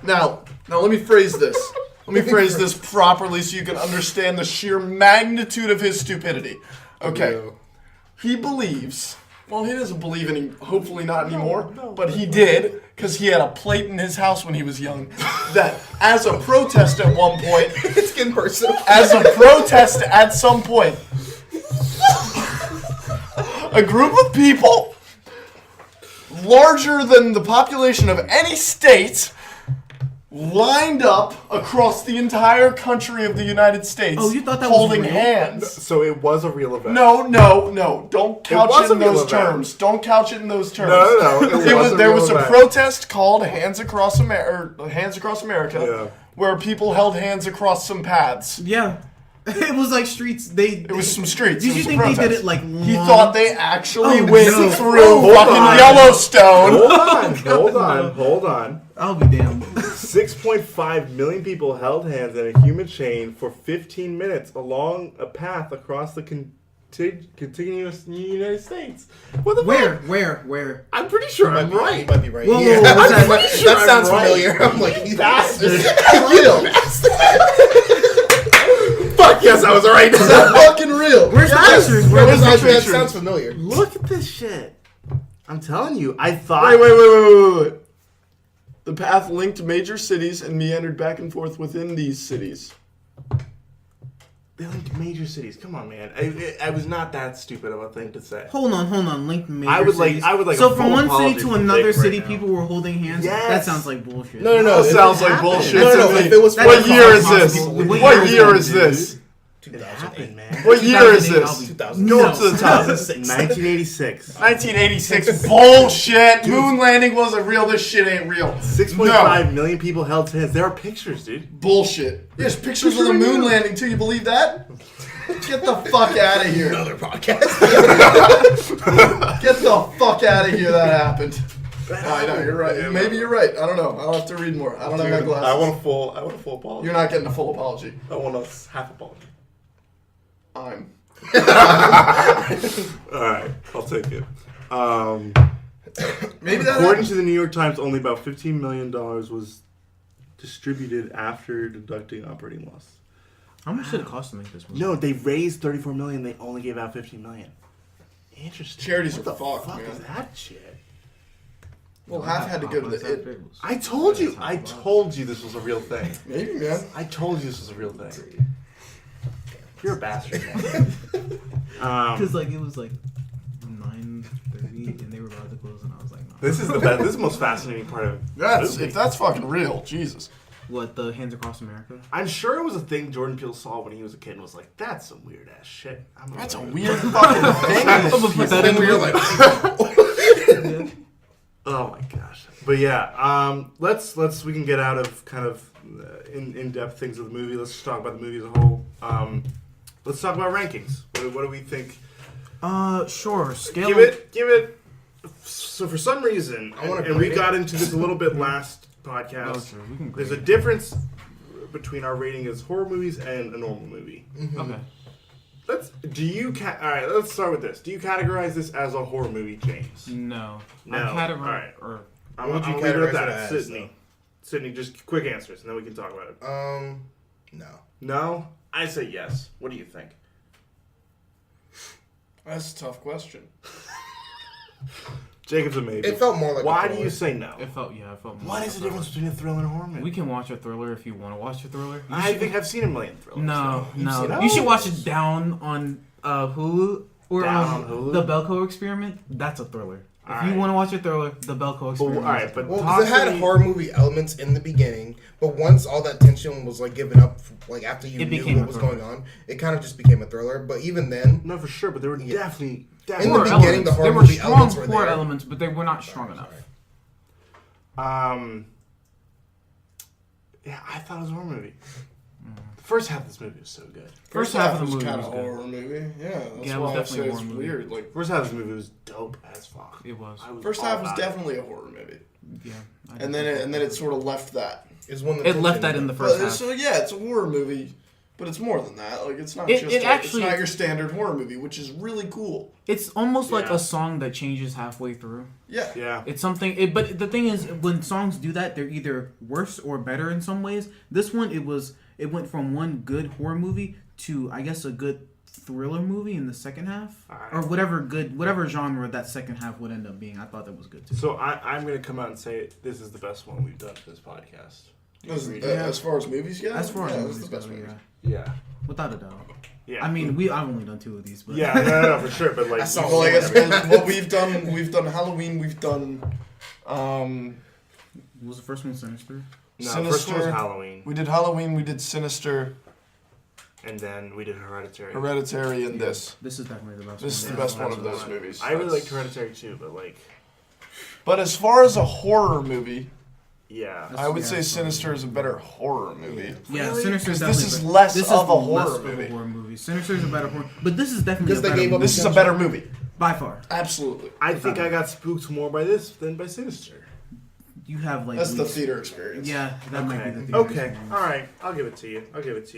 Now let me phrase this. Let me phrase this properly so you can understand the sheer magnitude of his stupidity. Okay. He believes, well, he doesn't believe any, hopefully not anymore, but he did, because he had a plate in his house when he was young, that as a protest at one point, It's getting personal. as a protest at some point, a group of people larger than the population of any state lined up across the entire country of the United States. Oh, you thought that was holding real? hands. So it was a real event. No. Don't couch was it in a real those event. terms. Don't couch it in those terms. No. There was a event. protest called Hands Across America, Yeah. where people held hands across some paths. Yeah, it was like streets. It was some streets. Did It you was a think they did protest. it like? He long- thought they actually Oh, went no. through Oh, fucking my. Yellowstone. Hold on. I'll be damned. 6.5 million people held hands in a human chain for 15 minutes along a path across the contiguous United States. What the fuck? Where? I'm pretty sure I'm You right. might be right. Whoa, Yeah. whoa, what's that? That sounds I'm right. familiar. I'm like, you Bastard. real. Fuck yes, I was right. Fucking real. Where's the pictures? Where was the That pictures? sounds familiar. Look at this shit. I'm telling you, I thought. Wait. The path linked major cities and meandered back and forth within these cities. They linked major cities. Come on, man. I was not that stupid of a thing to say. Hold on. Link major I would like- cities. I would like So a from full one apology city to from another Dick right city, now. people were holding hands. Yes. That sounds like bullshit. No. That sounds like happened. bullshit. No, to me. if it was That's What year is impossible. this? What What year is year it, is this? It happened, man. What year is 2008, this? I'll be- 2000. Go up to the top. 1986. 1986. Bullshit. Moon landing wasn't real. This shit ain't real. 6.5 million people held hands. There are pictures, dude. Bullshit. There's pictures of the moon landing too. You believe that? Get the fuck out of here. Another podcast. Get the fuck out of here. That happened. I know, you're right. Yeah, Maybe you're right. I don't know. I'll have to read more. I don't have my glasses. I want a full apology. You're not getting a full apology. I want a half apology. I'm. All right, I'll take it. Maybe that. According to the New York Times, only about $15 million was distributed after deducting operating loss. How much did it cost to make this movie? No, they raised $34 million. They only gave out $15 million. Interesting. Charities What are the fucked, fuck man. is that shit? Well, half had to go to the it. I told you this was a real thing. Maybe, man. I told you this was a real thing. You're a bastard, man. Because like it was like 9:30 and they were about to close, and I was like, no. This is the best. This is the most fascinating part of That's movie. if that's fucking real. Jesus. What, the Hands Across America? I'm sure it was a thing Jordan Peele saw when he was a kid and was like, "That's some weird ass shit." That's a weird fucking thing. I'm gonna put that in Then we were there. like, Oh my gosh! But yeah, let's we can get out of kind of in depth things of the movie. Let's just talk about the movie as a whole. Let's talk about rankings. What do we think? Sure. Scale. Give it. So for some reason, I wanna and we grade it. got into this a little bit last podcast. Oh, sure. We can There's a grade difference between our rating as horror movies and a normal movie. it. Okay. All right, let's start with this. Do you categorize this as a horror movie, James? No. No. I categorize. Alright. Or I'm What would you gonna leave it at categorize that. it as, Sydney. Sydney, just quick answers, and then we can talk about it. no. No? I say yes. What do you think? That's a tough question. Jacob's a maybe. It felt more like. Why a do thriller. you say no? it felt more. What like is a the difference between a thriller and a horror movie? We can watch a thriller if you want to watch a thriller. I think I've seen a million thrillers. No, though. no. seen You should those? watch it down on Hulu or Down on Hulu? the Belko Experiment. That's a thriller. If Alright. you want to watch a thriller, the Belko But, Experiment. all right, but Well, because it had possibly- horror movie elements in the beginning, but once all that tension was like given up, like after you It knew became what a was thriller. going on, it kind of just became a thriller. But even then, No, for sure, but there were Yeah. definitely In the Horror beginning, elements. the horror there were movie strong elements were horror there. elements, but they were not strong enough. Yeah, I thought it was a horror movie. The first half of this movie was so good. First half of the was movie kind was of good. horror movie. Yeah, that's Yeah, it was why I definitely say a it's horror movie. weird. Like First half of this movie was dope as fuck. It was. I was first all half was about it. definitely a horror movie, Yeah. and then it sort of left that. is when the It left tension- that in the first But half. so yeah, it's a horror movie, but it's more than that. Like it's not It- just it actually- it's not your standard horror movie, which is really cool. It's almost like Yeah. a song that changes halfway through. Yeah. Yeah. It's something. But the thing is, when songs do that, they're either worse or better in some ways. This one, it went from one good horror movie to, I guess, a good thriller movie in the second half, Alright. or whatever genre that second half would end up being. I thought that was good too. So I'm going to come out and say this is the best one we've done for this podcast. Do you agree? As far as movies go, As far as yeah, movies it's the best go, movie. yeah, Yeah. without a doubt. Yeah. I mean, I've only done 2 of these, but Yeah, no, for sure. But like, I saw Well, I guess what we've done Halloween, we've done what was the first one? Sinister. no, first one was Sinister. Halloween, we did Halloween, we did Sinister, and then we did Hereditary. Hereditary, and this. This is definitely the best. This is one. the best one That's of those one. movies. I really That's- liked Hereditary too, but like, But as far as a horror movie, yeah. I would Yeah, say it's Sinister is a better horror movie. Yeah, Really? Sinister is 'Cause this definitely is better. less This of is a horror less of movie. a horror movie. Sinister is a better horror, but this is definitely Because a they better gave up movie. This is a better movie. by far. Absolutely. I think I got spooked more by this than by Sinister. You have like That's the weeks- theater experience. Yeah, that might be the theater Okay. experience. All right. I'll give it to you.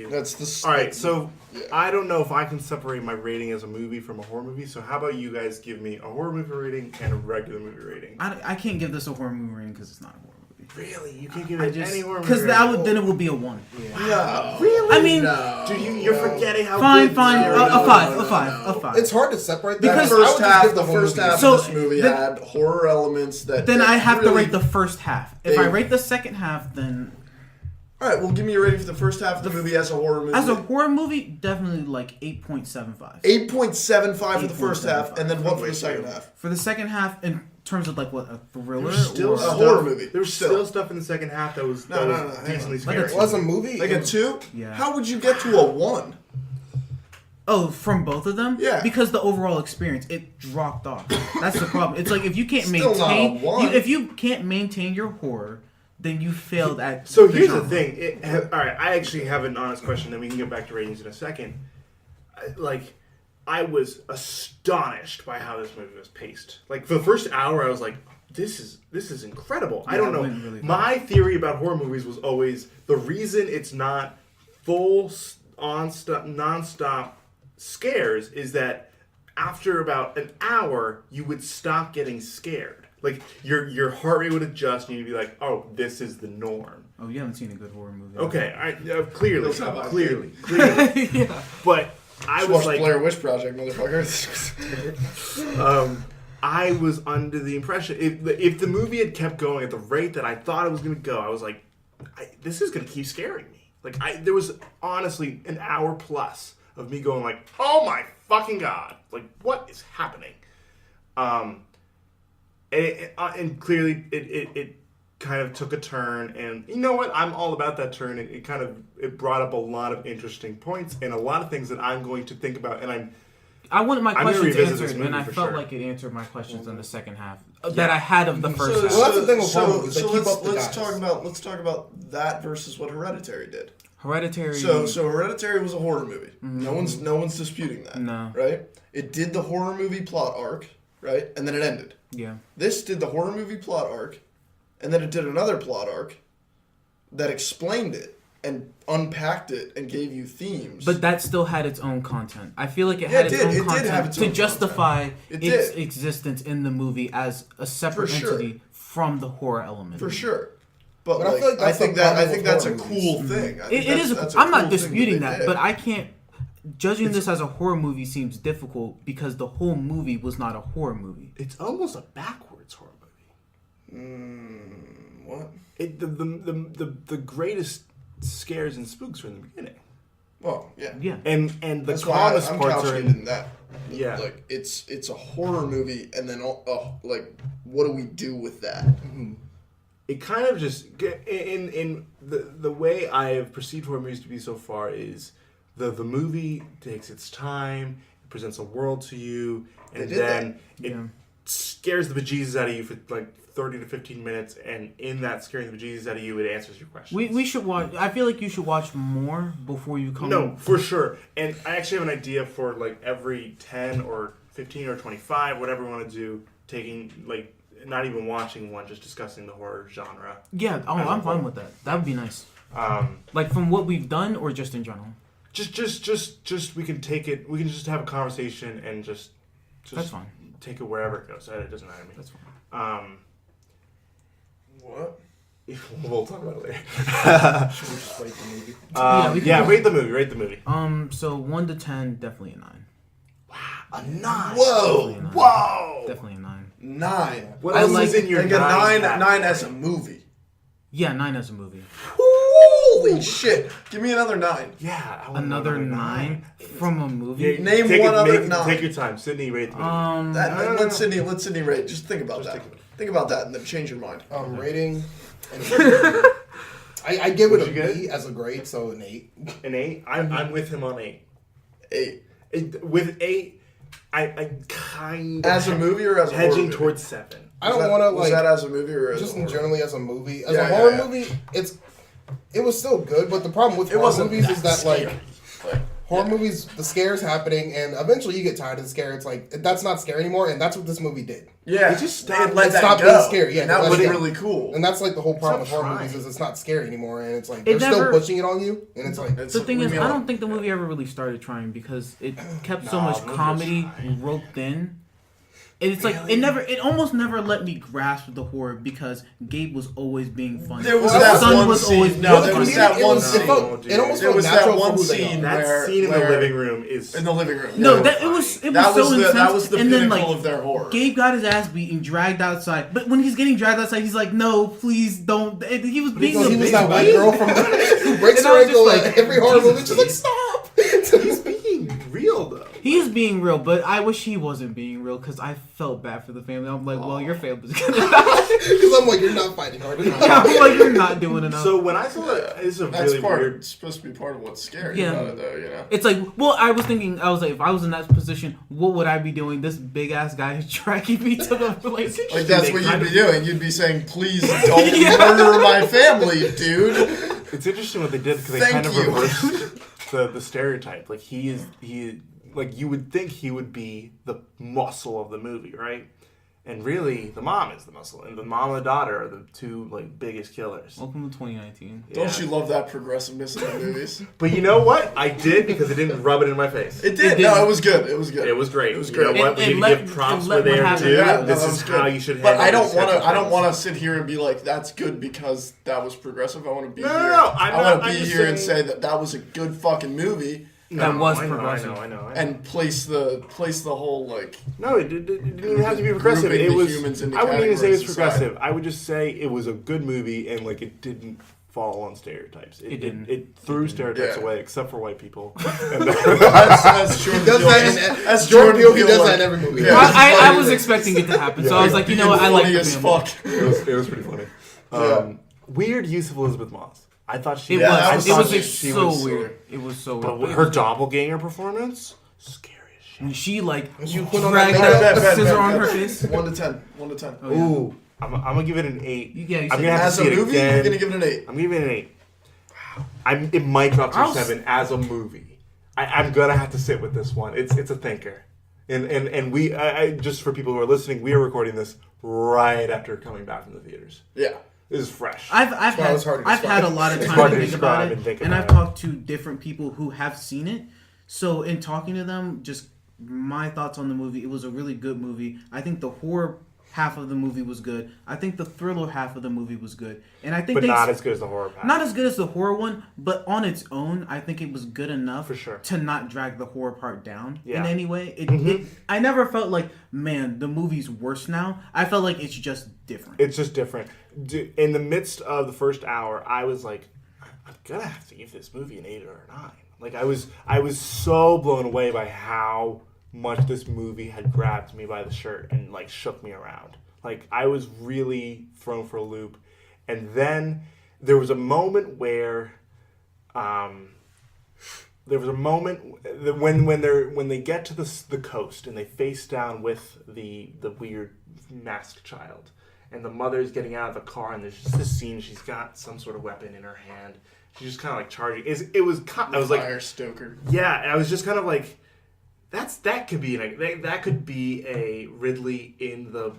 That's the. All right. So Yeah. I don't know if I can separate my rating as a movie from a horror movie. So how about you guys give me a horror movie rating and a regular movie rating? I can't give this a horror movie rating because it's not a horror movie. Really? You can't give I it just any horror movie because rating? then it would be a 1. No. Really? I mean, Dude, you're forgetting how fine, good fine, Zero a is. 5, a 5, a 5. It's hard to separate that. Because I would First just half, give the whole first movie- half So, of this movie the- had horror elements that. Then that I have really, to rate the first half. If I they- rate the second half, then All right, well, give me a rating for the first half of the movie as a horror movie. as a horror movie, definitely like 8.75. 8.75 for the first half, and then what for the second half? For the second half, in terms of like what, a thriller There's still or a stuff- horror movie. There was still stuff in the second half that was, No, that no, was no, hang decently on. Like scary. a It was a movie. Like a 2? Yeah. How would you get to a 1? Oh, from both of them? Yeah. Because the overall experience, it dropped off. That's the problem. It's like if you can't Still not a maintain, 1. if you can't maintain your horror, then you failed at. So here's the genre. thing. All right, I actually have an honest question. Then we can get back to ratings in a second. I was astonished by how this movie was paced. Like for the first hour, I was like, this is incredible. I Yeah, don't it know. went really My theory about horror movies was always the reason it's not full non-stop scares is that after about an hour you would stop getting scared. Like your heart rate would adjust and you'd be like, oh, this is the norm. Oh, you haven't seen a good horror movie. Okay, clearly. That's how I Yeah. But I Just was watch like, Blair Witch Project, motherfucker. I was under the impression if the movie had kept going at the rate that I thought it was going to go, I was like, this is going to keep scaring me. Like there was honestly an hour plus of me going like, oh my fucking god, like what is happening? And clearly it kind of took a turn, and you know what? I'm all about that turn. It brought up a lot of interesting points and a lot of things that I'm going to think about, and I wanted my I'm gonna questions revisit this answered, movie and I for felt sure. like it answered my questions in the second half that I had of the first half. Well, that's the thing with horror movies. They keep up the let's guys. talk about that versus what Hereditary did. Hereditary. So Hereditary was a horror movie. No one's disputing that. No. Right? It did the horror movie plot arc, right? And then it ended. Yeah. This did the horror movie plot arc, and then it did another plot arc that explained it and unpacked it and gave you themes. But that still had its own content. I feel like it had its own It did content have its to own justify content. its It did. existence in the movie as a separate For sure. entity from the horror element. For sure. But, But I like, feel like that's the I problem think with that's a horror cool thing. I think It is. that's a I'm not cool thing disputing they that, did. but I can't. Judging this as a horror movie seems difficult because the whole movie was not a horror movie. it's almost a backwards horror movie. What? The greatest scares and spooks are in the beginning, Well, yeah. Yeah. and the That's why calmest I'm parts couching are it in. in that. Yeah. Like it's a horror movie, and then like what do we do with that? It kind of just in the way I have perceived horror movies to be so far is the movie takes its time, it presents a world to you, and They did then it Yeah. scares the bejesus out of you for like 30 to 15 minutes, and in that scaring the bejesus out of you, it answers your questions. We should watch. I feel like you should watch more before you come. No, for sure. And I actually have an idea for like every 10 or 15 or 25, whatever we want to do, taking like not even watching one, just discussing the horror genre. Yeah. Oh, I'm fine with that. That would be nice. Um, Like from what we've done, or just in general. just we can take it. We can just have a conversation and just That's fine. take it wherever it goes. It doesn't matter to me. That's fine. What? We'll talk about it later. Should we just rate the movie? Yeah, we can- rate the movie. Rate the movie. So 1 to 10, definitely a 9. A 9. Whoa! Definitely a 9. Whoa! Definitely a 9. 9. What I else like- is in your Like a 9? 9 as a movie. Yeah, 9 as a movie. Holy shit! Give me another 9. Yeah. I want Another 9 from a movie. Yeah, Name take one other make- 9. Take your time, Sydney. Rate the movie. Let Sydney rate. Just think about that. Think about that, and then change your mind. Rating. I give it What'd you a get? B as a grade, so an 8. An 8. I'm with him on 8. 8. With 8, I kind of As a movie or as a horror hedging movie? towards 7. I don't want to Was like that as a movie or as just a horror? generally as a movie. As Yeah, a horror yeah. movie, it was still good, but the problem with It horror wasn't movies that is that scary. like horror movies, the scare's happening, and eventually you get tired of the scare. It's like that's not scary anymore, and that's what this movie did. Yeah, It just they stopped- let it that stopped go. being scary, yeah, and that they was let it go. really cool. And that's like the whole problem with Stop horror trying. movies is it's not scary anymore, and it's like It they're never- still pushing it on you, and it's like It's The thing leave is, me I alone. don't think the movie ever really started trying because it kept so No, much the movie comedy was roped in. And it's like it almost never let me grasp the horror because Gabe was always being funny. There was Well, that Son one was scene. always No, being there was funny. that one No, scene. it almost There felt was that natural for one who they scene are. That where scene in the where- living room is... in the living room. No, Yeah. that it was so that was intense. the and pinnacle then like of their horror. Gabe got his ass beaten, dragged outside. But when he's getting dragged outside, he's like, "No, please don't." And he was being because a he was bitch. that white girl from who breaks And her I was ankle just at like, every horror movie. Jesus, She's like, dude. stop. He's being real, though. He is being real, but I wish he wasn't being real because I felt bad for the family. I'm like, well, your family's gonna die. Because I'm like, you're not fighting hard enough. Yeah, I'm like, you're not doing enough. So when I saw that, it's a That's really part. weird... It's supposed to be part of what's scary Yeah. about it, though. You know. It's like, well, I was thinking, I was like, if I was in that position, what would I be doing? This big ass guy is dragging me to the like. Like that's They what you'd kind be of- doing. You'd be saying, "Please don't Yeah. murder my family, dude." It's interesting what they did because they Thank kind of you. reversed the stereotype. Like like you would think he would be the muscle of the movie, right? And really, the mom is the muscle, and the mom and the daughter are the two like biggest killers. Welcome to 2019. Don't you love that progressiveness in the movies? But you know what? I did because it didn't rub it in my face. It did. No, it was good. It was good. It was great. It was You great. know what? We need to give props for there too. Yeah, no, This that is was how good. you should. But handle I don't these want to. types of I don't things. want to sit here and be like, "That's good because that was progressive." I want to be No, here. no, no, I want to be here and say that was a good fucking movie. That was I know, progressive. I know. And place the whole like. No, it didn't even have to be progressive. Grouping It the was. humans into I wouldn't even say it was categories progressive. I would just say it was a good movie, and like it didn't fall on stereotypes. It didn't. It threw stereotypes Yeah. away, except for white people. That's Jordan He does Peele. that in, That's Jordan Peele. He Peele, does like- that in every movie. Yeah. I was expecting it to happen, so I was like, you know what, I like Funny the as family. fuck. It was pretty funny. Weird use of Elizabeth Moss. I thought she. It Yeah, was. that It was was awesome. so She was weird. It was so But weird. her doppelganger performance, scary as shit. When she like you you put on dragged that a bet, scissor bet, on bet. her face. 1 to 10. 1 to 10. Oh, yeah. Ooh, I'm gonna give it an 8. Yeah, you I'm said gonna have As to a see it movie, again. you're gonna give it an 8. I'm giving it an 8. It might drop to I'll a 7 as a movie. I'm gonna have to sit with this one. It's a thinker, and we just for people who are listening, we are recording this right after coming back from the theaters. Yeah. This is fresh. I've why it was hard to had describe. a lot of It's time hard to to think describe about and think it, and about I've it. talked to different people who have seen it. So in talking to them, just my thoughts on the movie, it was a really good movie. I think the horror half of the movie was good. I think the thriller half of the movie was good, and I think but not as good as the horror pack. not as good as the horror one, but on its own, I think it was good enough For sure. to not drag the horror part down in Yeah. any way. I never felt like, man, the movie's worse now. I felt like it's just different. It's just different. In the midst of the first hour, I was like, I'm gonna have to give this movie an 8 or a 9. Like I was so blown away by how much this movie had grabbed me by the shirt and like shook me around. Like I was really thrown for a loop. And then there was a moment where when they get to the coast and they face down with the weird masked child, and the mother's getting out of the car, and there's just this scene. She's got some sort of weapon in her hand. She's just kind of like charging. I was like, Fire Stoker. yeah, and I was just kind of like, that could be a Ridley in the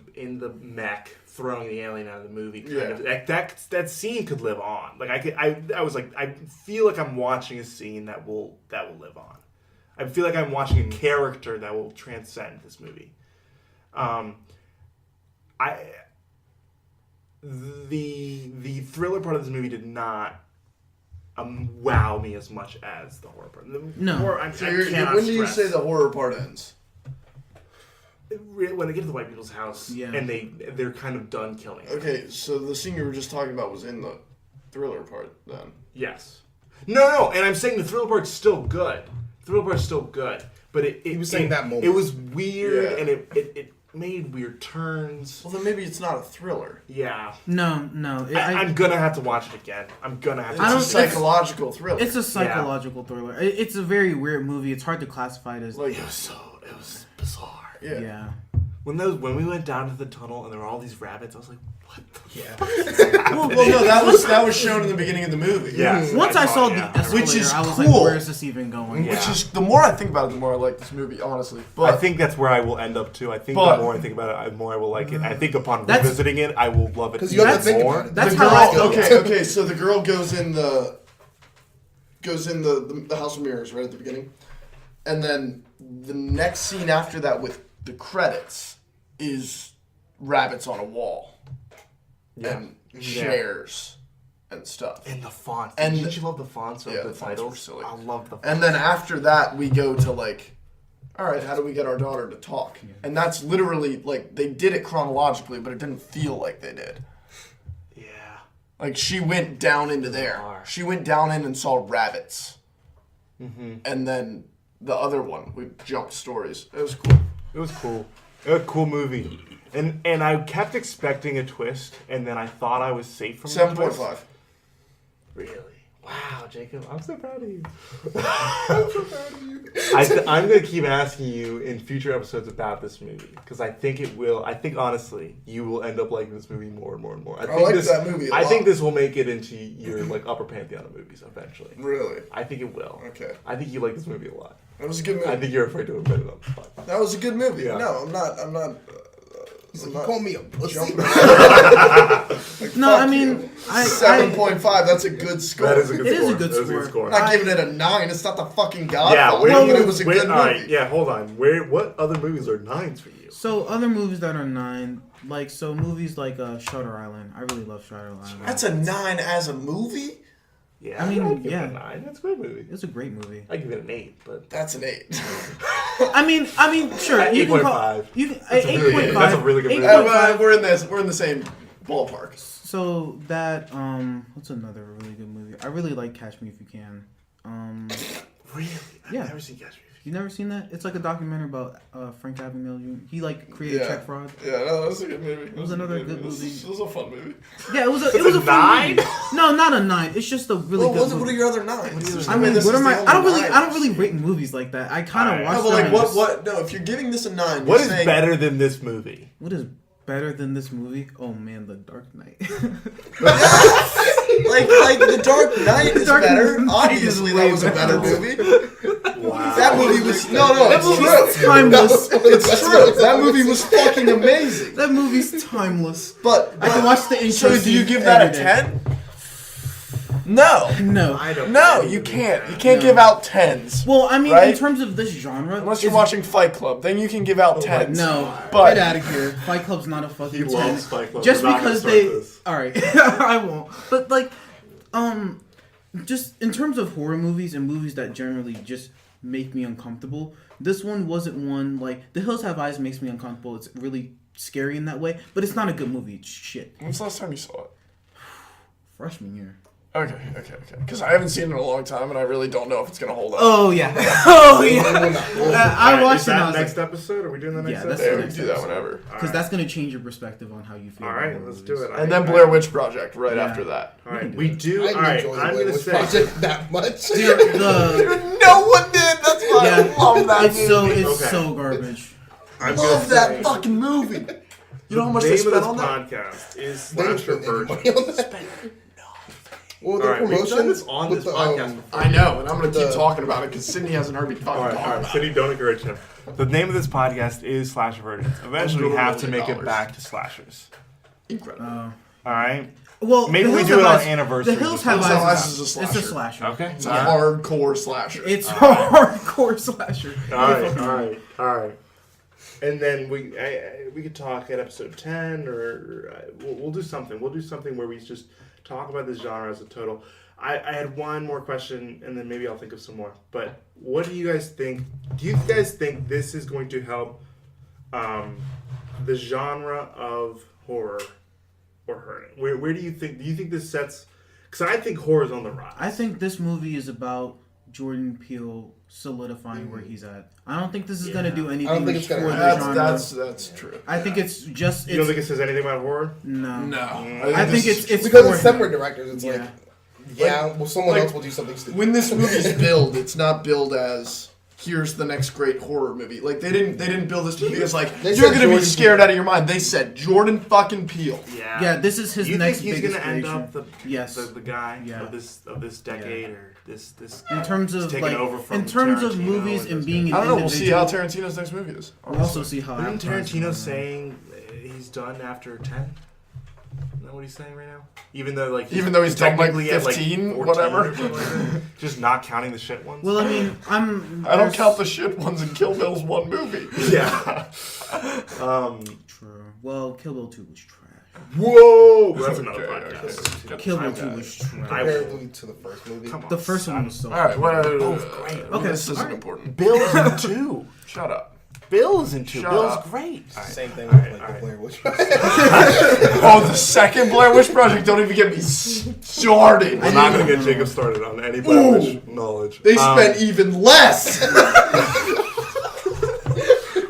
mech throwing the alien out of the movie. That scene could live on. Like I was like, I feel like I'm watching a scene that will live on. I feel like I'm watching a character that will transcend this movie. The thriller part of this movie did not wow me as much as the horror part. No. When do you say the horror part ends? When they get to the white people's house, Yeah. and they're kind of done killing her. Okay, so the scene you were just talking about was in the thriller part then. Yes. No, and I'm saying the thriller part's still good. The thriller part's still good, but He was saying that moment. It was weird, Yeah. and it made weird turns. Well, then maybe it's not a thriller. Yeah. No. I'm gonna have to watch it again. I'm gonna have to. It's don't- a psychological thriller. It's a psychological thriller. It's a very weird movie. It's hard to classify it as. like, It was bizarre. yeah. When we went down to the tunnel and there were all these rabbits, I was like, what the Well, no, that was shown in the beginning of the movie. Yes. Once I saw the yeah. escalator, Which is I was cool. like, "Where is this even going?" Yeah. Which is, the more I think about it, the more I like this movie, honestly. But I think that's where I will end up too. I think But- the more I think about it, the more I will like it. I think upon That's- revisiting it, I will love it Because you have to even think more. about it. That's the how I girl, feel. okay, so the girl goes in the House of Mirrors right at the beginning, and then the next scene after that with the credits is rabbits on a wall and chairs and stuff. And the fonts. And- Didn't you love the fonts of Yeah, the the fonts titles? were silly. I love the fonts. And then after that, we go to like, all right, how do we get our daughter to talk? And that's literally like they did it chronologically, but it didn't feel like they did. Yeah. Like she went down into there. Bizarre. She went down in and saw rabbits. Mm-hmm. And then the other one, we jumped stories. It was cool. It was cool. It was a cool movie. And I kept expecting a twist, and then I thought I was safe from the twist. 7.5. Really? Wow, Jacob, I'm so proud of you. I'm so proud of you. I'm going to keep asking you in future episodes about this movie, because I think it will. I think, honestly, you will end up liking this movie more and more and more. I think like that movie a I lot. think this will make it into your like upper pantheon of movies eventually. Really? I think it will. Okay. I think you like this movie a lot. That was a good movie. I think you're afraid to admit it on the podcast. That was a good movie. Yeah. No, I'm not He's like, you call me a pussy? No, I mean, 7.5. That's a good score. That is a good It score. is a good That score. score. I'm not giving it a 9. It's not the fucking Yeah, Godfather, but it was a good movie. all right, yeah, hold on. What other movies are 9s for you? So other movies that are 9, like movies like Shutter Island. I really love Shutter Island. That's a 9 as a movie? Yeah, I mean, I'd give yeah. it a 9. That's a great movie. It's a great movie. I give it an 8, but That's an 8. I mean, sure. You can call 8.5. you can, That's a really- 8.5. that's a really good movie. 8.5. We're in the same ballpark. So that what's another really good movie? I really like Catch Me If You Can. Really? I've Yeah. never seen Catch Me If You never seen that? It's like a documentary about Frank Abagnale Jr. He created check fraud. Yeah, no, that's a good movie. It was another good movie. It was a fun movie. Yeah, it was a fun 9? movie. No, not a 9. It's just a really good movie. What are your other 9s? I mean, what am I? I don't really rate movies like that. I kind of watch. No, but them like and what? No, if you're giving this a 9, What you're is saying, better than this movie? What is better than this movie? Oh man, The Dark Knight. like The Dark Knight is Dark better. Knight Obviously, is that way was a better better. movie. Wow. That movie was no, That it's movie's true. timeless. It's true. That movie was fucking amazing. That movie's timeless. But I can watch the intro. So do you scene give that a every day. 10? No. No. I don't No, know. you can't. You can't No. give out 10s. Well, I mean, Right? in terms of this genre, Unless you're it's- watching Fight Club, then you can give out 10s. No, But- get out of here. Fight Club's not a fucking He 10. loves Fight Club. Just We're not gonna because start they. this. All right, I won't. But just in terms of horror movies and movies that generally just make me uncomfortable, this one wasn't one like The Hills Have Eyes makes me uncomfortable. It's really scary in that way, but it's not a good movie. It's shit. When's the last time you saw it? Freshman year. Okay. Because I haven't seen it in a long time, and I really don't know if it's gonna hold up. Oh yeah. Oh yeah. I Alright, watched is it. And I that was next like, episode? Are we doing the next Yeah, that's episode? Yeah, we next can do that episode. whenever. because that's gonna change your perspective on how you feel. All about right, horror let's do movies. it. And then Blair Witch Project right Yeah. after that. All right, we do. I All right, didn't enjoy I'm the gonna Blair Witch say. Project that much. The No one did. That's why Yeah. I love that it's movie. so Okay. so garbage. I'm love gonna that say, fucking movie. You know how much the they name of spent this on that? podcast is They didn't Slaher spend any Virgin. money on that. Well, the All right, we've promotion done this on with this the, podcast before. I know, and I'm gonna keep The- talking about it because Sydney hasn't heard me fucking All right, talk all right. about City, it. don't encourage him. The name of this podcast is Slaher Virgin. Eventually, we have to make it back to slashers. Incredible. All right. Well, Maybe The we Hills do Have it on Eyes- anniversaries The Hills or Have something. Eyes. Hills Have Eyes is a It's a slasher. slasher. Okay. It's a hardcore slasher. It's a hardcore slasher. All right. And then we could talk at episode 10, or we'll do something. We'll do something where we just talk about this genre as a total. I had one more question, and then maybe I'll think of some more. But what do you guys think? Do you guys think this is going to help the genre of horror or hurting? Where do you think? Do you think this sets? Because I think horror is on the rise. I think this movie is about Jordan Peele solidifying where he's at. I don't think this is gonna do anything I don't think it's for gonna the happen. genre. That's true. I think it's just. You don't think it says anything about horror? No. No, I think this- it's because for it's him. separate directors. It's Yeah. well, someone like, else will do something stupid. when this movie's billed, it's not billed as here's the next great horror movie. Like they didn't build this to be as like They you're said gonna be Jordan scared Peele. out of your mind. They said Jordan fucking Peele. Yeah, this is his You next think he's biggest gonna end creation. up the Yes. the guy Yeah. of this decade or this In terms of taking like, over from in terms of Tarantino moves and those being an I don't know. We'll see how individual, Tarantino's next movie is. we'll also see how. Isn't advertising Tarantino goes. saying he's done after 10? Isn't that what he's saying right now? Even though Even though he's done, like, technically at, 15, 14 whatever. or something like that. Just not counting the shit ones. Well, I mean, I don't count the shit ones in Kill Bill's one movie. yeah. True. Well, Kill Bill 2 was trash. Whoa, that's another Okay, podcast. Kill Bill I 2 got was it. trash. Comparatively to the first movie. Come on, The first one son. was so. All right, what? great. Okay, this isn't alright. important. Bill's in 2. Shut up. Bill's in 2. Shut Bill's up. great. Same thing Alright, with like alright. the Blair Witch. Oh, the second Blair Witch Project. Don't even get me started. We're not going to get Jacob started on any Blair Witch knowledge. They spent even less.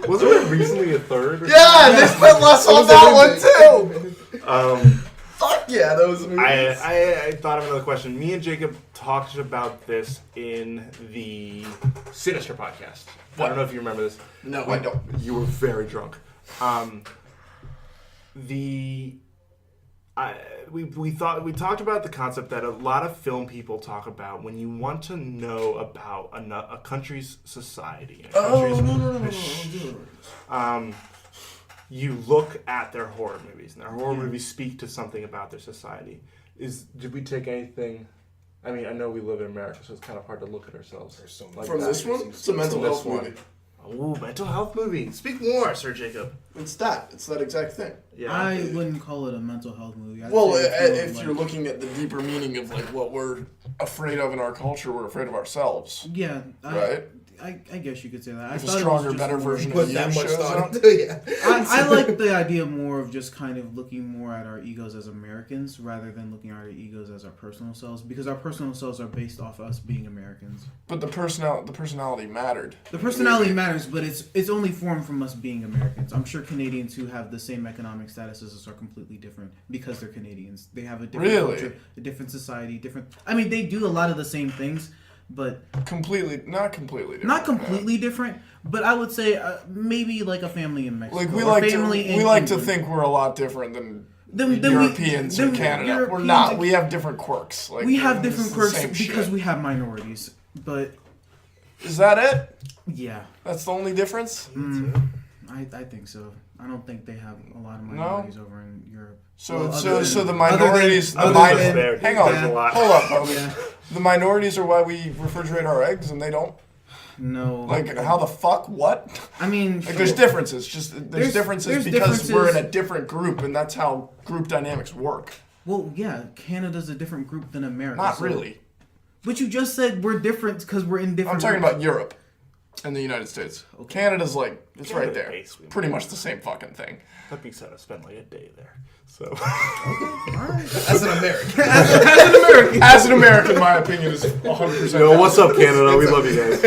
Wasn't there recently a third? Or Yeah, they spent less on that one too. something? Fuck yeah, those movies. I thought of another question. Me and Jacob talked about this in the Sinister podcast. I don't know if you remember this. No, I don't. You were very drunk. We talked about the concept that a lot of film people talk about when you want to know about a country's society. A country's you look at their horror movies, and their horror movies speak to something about their society. Did we take anything? I mean, I know we live in America, so it's kind of hard to look at ourselves. Like from this one, it's a mental health movie. Oh, mental health movie. Speak more, Sir Jacob. It's that exact thing. Yeah, I wouldn't call it a mental health movie. Well, if you're looking at the deeper meaning of like what we're afraid of in our culture, we're afraid of ourselves. Yeah, right. I guess you could say that. If a stronger, better version of you shows up. I like the idea more of just kind of looking more at our egos as Americans rather than looking at our egos as our personal selves, because our personal selves are based off us being Americans. But the personality mattered. The personality matters, but it's only formed from us being Americans. I'm sure Canadians who have the same economic status as us are completely different because they're Canadians. They have a different culture, a different society, different. I mean, they do a lot of the same things. But not completely different, but I would say maybe like a family in Mexico. Like we like to think we're a lot different than Europeans in Canada. We're not. We have different quirks. Like we have different quirks because we have minorities. But is that it? Yeah, that's the only difference. I think so. I don't think they have a lot of minorities over in Europe. So the minorities. Hang on, hold up, Bobby. The minorities are why we refrigerate our eggs, and they don't. No. Like how the fuck? What? I mean, like there's differences. Just there's differences because we're in a different group, and that's how group dynamics work. Well, yeah, Canada's a different group than America. Not really. But you just said we're different because we're in different. I'm talking about Europe and the United States. Okay. Canada's like it's right there. Pretty much the same fucking thing. That being said, I spent like a day there. So okay, all right. As an American, as an American, my opinion is 100%. Yo, what's up, Canada? We love you guys.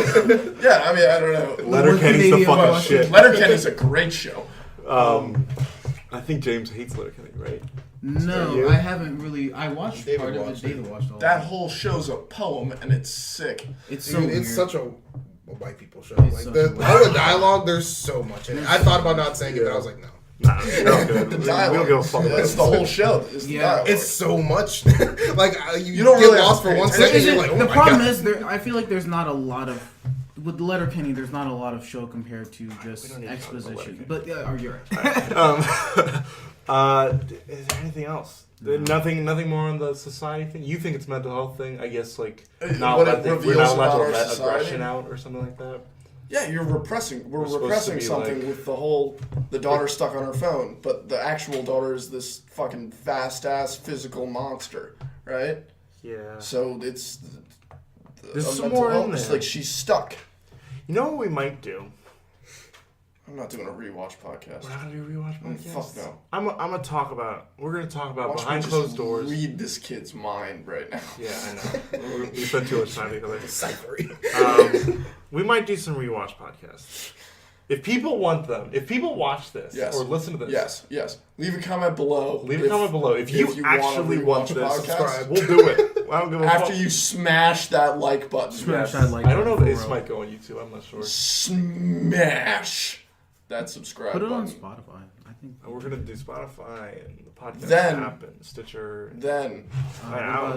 Yeah, I mean, I don't know. Letterkenny's the fucking shit. Letterkenny's a great show. I think James hates Letterkenny, right? No, I haven't really. I watched part of it. David watched all. That whole show's a poem, and it's sick. It's so. It's such a white people show. Like all the dialogue, there's so much in it. I thought about not saying it, but I was like, no. Nah, the dialogue. That's the whole show. It's so much. Like you don't get really lost for 1 second. You're like, oh the my problem God. is, I feel like there's not a lot of with Letterkenny. There's not a lot of show compared to just exposition. But you're right. Is there anything else? No. Nothing more on the society thing. You think it's a mental health thing? I guess like we're not allowed to let aggression out or something like that. Yeah, you're repressing. We're repressing something like, with the daughter stuck on her phone, but the actual daughter is this fucking fast ass physical monster, right? Yeah. So there's some more in there. It's like she's stuck. You know what we might do? I'm not doing a rewatch podcast. We're not gonna do a rewatch podcast. Fuck no. I'm gonna talk about. We're gonna talk about behind closed doors. Read this kid's mind right now. Yeah, I know. We spent too much time together. Deciphering. We might do some rewatch podcasts. If people want them, if people watch this or listen to this, yes. Leave a comment below. If you actually want this, subscribe. We'll do it. I don't give a fuck. After you smash that like button. Smash that like button. I don't know if this might go on YouTube. I'm not sure. Smash that subscribe button. Put it on Spotify. I think we're gonna do Spotify and the podcast app and Stitcher.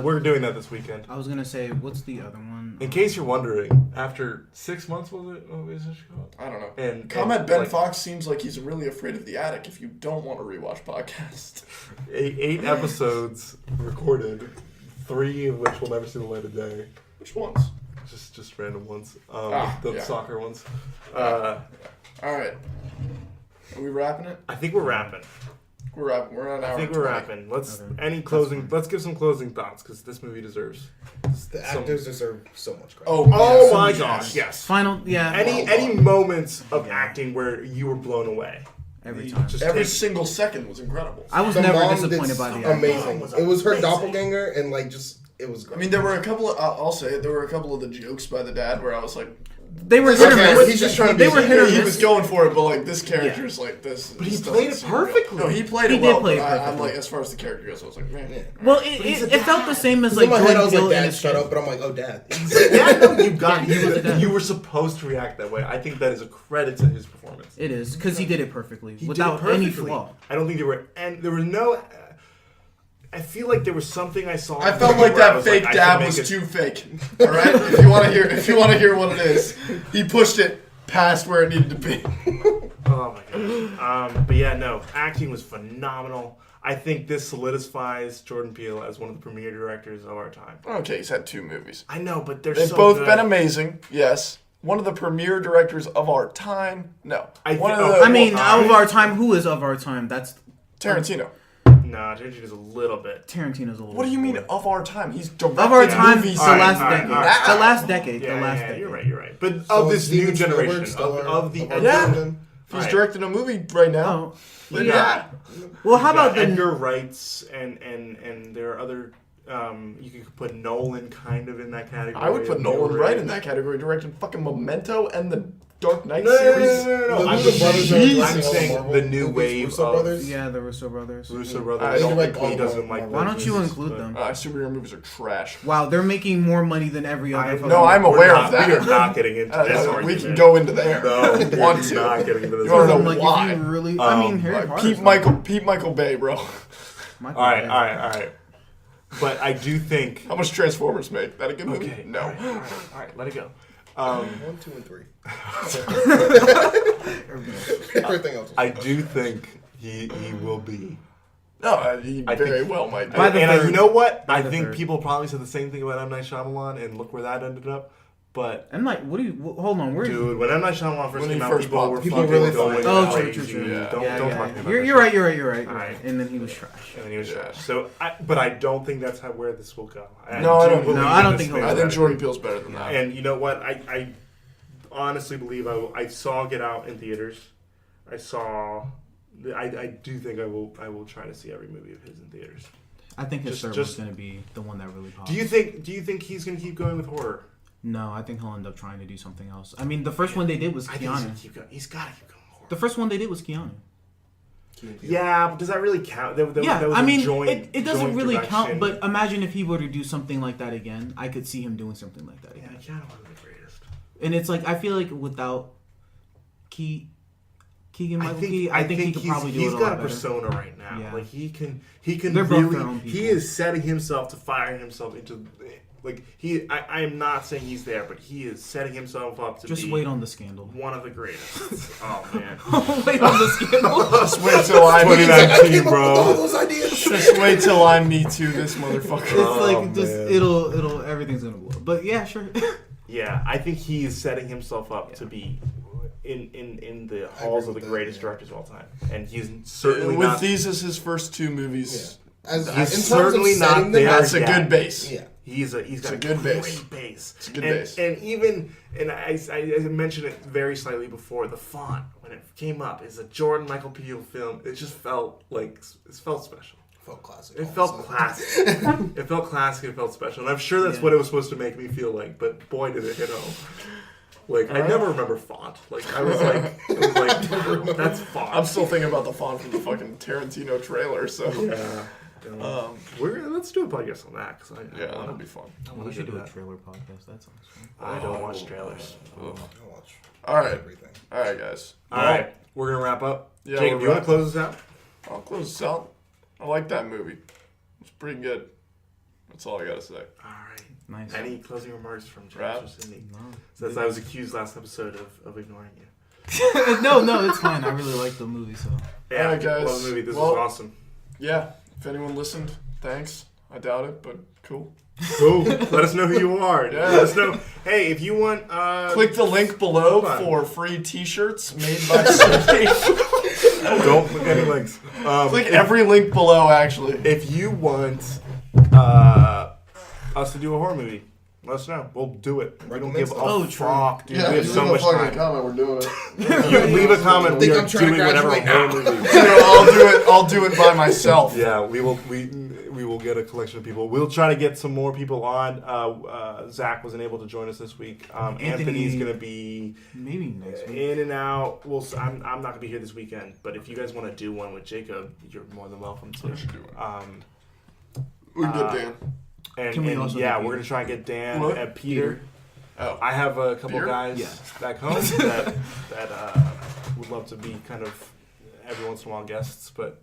We're doing that this weekend. I was gonna say, what's the other one? In case you're wondering, after 6 months, what was it called? I don't know. And Ben Fox seems like he's really afraid of the attic. If you don't want to rewatch podcast, 8 episodes recorded, 3 of which will never see the light of day. Which ones? Just random ones. Soccer ones. All right. Are we wrapping it? I think we're wrapping. We're wrapping. We're on hour. I think we're wrapping. Let's give some closing thoughts because this movie deserves. The actors deserve so much credit. Oh my gosh! Yes. Final. Yeah. Any moments of acting where you were blown away? Every time. Every single second was incredible. I was never disappointed by the acting. Amazing. It was her doppelganger, and it was great. I mean, there were a couple of. I'll say it. There were a couple of the jokes by the dad where I was like. They were hit or miss. He's just trying to be. They were hit or miss. He was going for it, but like this character's like this. But he played it perfectly. No, he played it well. I'm like, as far as the character goes, I was like, man. Well, it felt the same as like. In my head, I was like, Dad, shut up. But I'm like, oh, Dad. You were supposed to react that way. I think that is a credit to his performance. It is because he did it perfectly without any flaw. I don't think there was no. I feel like there was something I saw. I felt like that fake dab was too fake. All right, if you want to hear what it is, he pushed it past where it needed to be. Oh my gosh. But yeah, no, acting was phenomenal. I think this solidifies Jordan Peele as one of the premier directors of our time. Okay, he's had 2 movies. I know, but they're They've so both good. been amazing. Yes. One of the premier directors of our time. No. I One thi- of oh, the, I mean, of our time, who is of our time? That's Tarantino. Nah, Tarantino's a little bit. Tarantino's a little. What do you mean more. of our time? He's directed Of our time, the movies. last all right, decade. all right. The last decade. Yeah, the last yeah, decade. you're right. But So of this Steven new Spielberg generation, still of the our Yeah. Jordan? If he's Right. directing a movie right now. Oh, then yeah. Well, how about the? Edgar Wrights and there are other. You could put Nolan kind of in that category. I would put Nolan right in that category, directing fucking Memento and the Dark Knight No. series. The I'm Russo brothers are saying, directing I'm all the saying Marvel the new movies, wave Russo of brothers? Yeah, the Russo brothers. Russo I brothers. don't think think he doesn't like. Why don't you those include movies, them? but- Superhero movies are trash. Wow, they're making more money than every other. No, I'm We're aware not- of that. We are not getting into this We argument. can go into there. No, if you we're want to. not getting into this. You wanna know argument. like why? if you really, I mean, Harry Like, Potter's Pete Michael Bay, bro. Michael All right, Bay. all right. But I do think. How much Transformers make? That a good movie? Okay. No. All right. Let it go. 1, 2, and 3. Everything else. I do think he will be. No, he I very think- well might be. By the And third. you know what? By I the think third. people probably said the same thing about M. Night Shyamalan, and look where that ended up. But I'm like, what do you? Hold on, where? dude, when M. Night Shyamalan first When he came out, first people popped, were people fucking really going thought- Oh, crazy. true. Yeah. Don't Yeah, talk yeah. to me about You're that right. shit. You're right. Alright. And then he was trash. And then he was Yeah. trash. So, but I don't think that's where this will go. No, I don't- believe No, I don't this think man's he'll- I think better. Jordan Peele's better than that. And you know what? I honestly believe I saw Get Out in theaters. I do think I will try to see every movie of his in theaters. I think his third Just- one's gonna be the one that really pops. Do you think he's gonna keep going with horror? No, I think he'll end up trying to do something else. I mean, the first one they did was I think he's gonna Keanu. keep going. He's gotta keep going with horror. The first one they did was Keanu. Yeah, but does that really count? That Yeah, was I a mean, joint, it doesn't joint really direction. count. But imagine if he were to do something like that again. I could see him doing something like that yeah, again. Keanu wasn't the greatest. And it's like I feel like without Keegan Michael Key, I think he could probably do it he's a got lot a better. persona right now. Yeah. Like he can They're both their really own he people. is setting himself to fire himself into like I am not saying he's there, but he is setting himself up to Just be wait on the scandal. one of the greatest. Oh man. Wait on the scandal. Just wait till I He's like, I 2019, came up bro. with all those ideas. Just wait till I Me Too this motherfucker. It's like just man. it'll everything's gonna blow. But yeah, sure. Yeah, I think he is setting himself up to be in the halls of the with that, greatest yeah. directors of all time, and he's certainly With not. these as his first 2 movies, As, He's in terms certainly of not setting them there up, that's a yet. good base. Yeah. He's got a good great base. base. It's a good and, base. And even I mentioned it very slightly before. The font when it came up is a Jordan Michael Peele film. It just felt like it felt special. Felt classic. It felt classic. It felt classic. It felt special. And I'm sure that's what it was supposed to make me feel like. But boy, did it hit home. Like I never remember font. Like I was like, that's font. I'm still thinking about the font from the fucking Tarantino trailer. So Yeah. Let's do a podcast on that because yeah, that'll be fun. We should do a trailer podcast. That sounds fun. I don't watch trailers. I watch All right, everything. all right, guys. All right, we're gonna wrap up. Yeah, Jacob, we're you want to wrapping. close this out? I'll close this out. I like that movie. It's pretty good. That's all I gotta say. All right. Nice. Any closing remarks from James Wrap. or Sydney? No. Since I was accused last episode of ignoring you. no, it's fine. I really like the movie, so. Yeah, All right, guys. love the movie. This Well- was awesome. Yeah, if anyone listened, thanks. I doubt it, but cool. Cool. Let us know who you are. Yeah. Let us know. Hey, if you want, Click the link below Hold on. for free T-shirts made by Sunporch. don't click any links. Click every link below, actually. If you want us to do a horror movie, let us know. We'll do it. We don't give a Oh, true. fuck, dude. we have so much time. comment. We're doing it. You leave a comment. We Think are I'm trying to doing whatever graduate horror now. movie. I'll do it by myself. Yeah, we will get a collection of people. We'll try to get some more people on. Zach wasn't able to join us this week. Anthony's gonna be Maybe next week. in and out. I'm not gonna be here this weekend, but if you guys want to do one with Jacob, you're more than welcome to. We should do it. Um, We can get Dan. and, Can we and also yeah, do we're Peter? gonna try and get Dan What? and Peter. Oh, I have a couple Beer? guys Yeah. back home that would love to be kind of every once in a while guests, but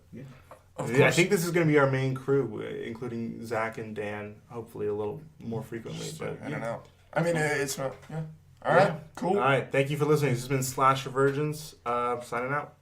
of I course. think this is going to be our main crew, including Zach and Dan, hopefully a little more frequently. But I don't know. I mean, it's not. Yeah. All right, cool. All right. Thank you for listening. This has been Slaher Virgins signing out.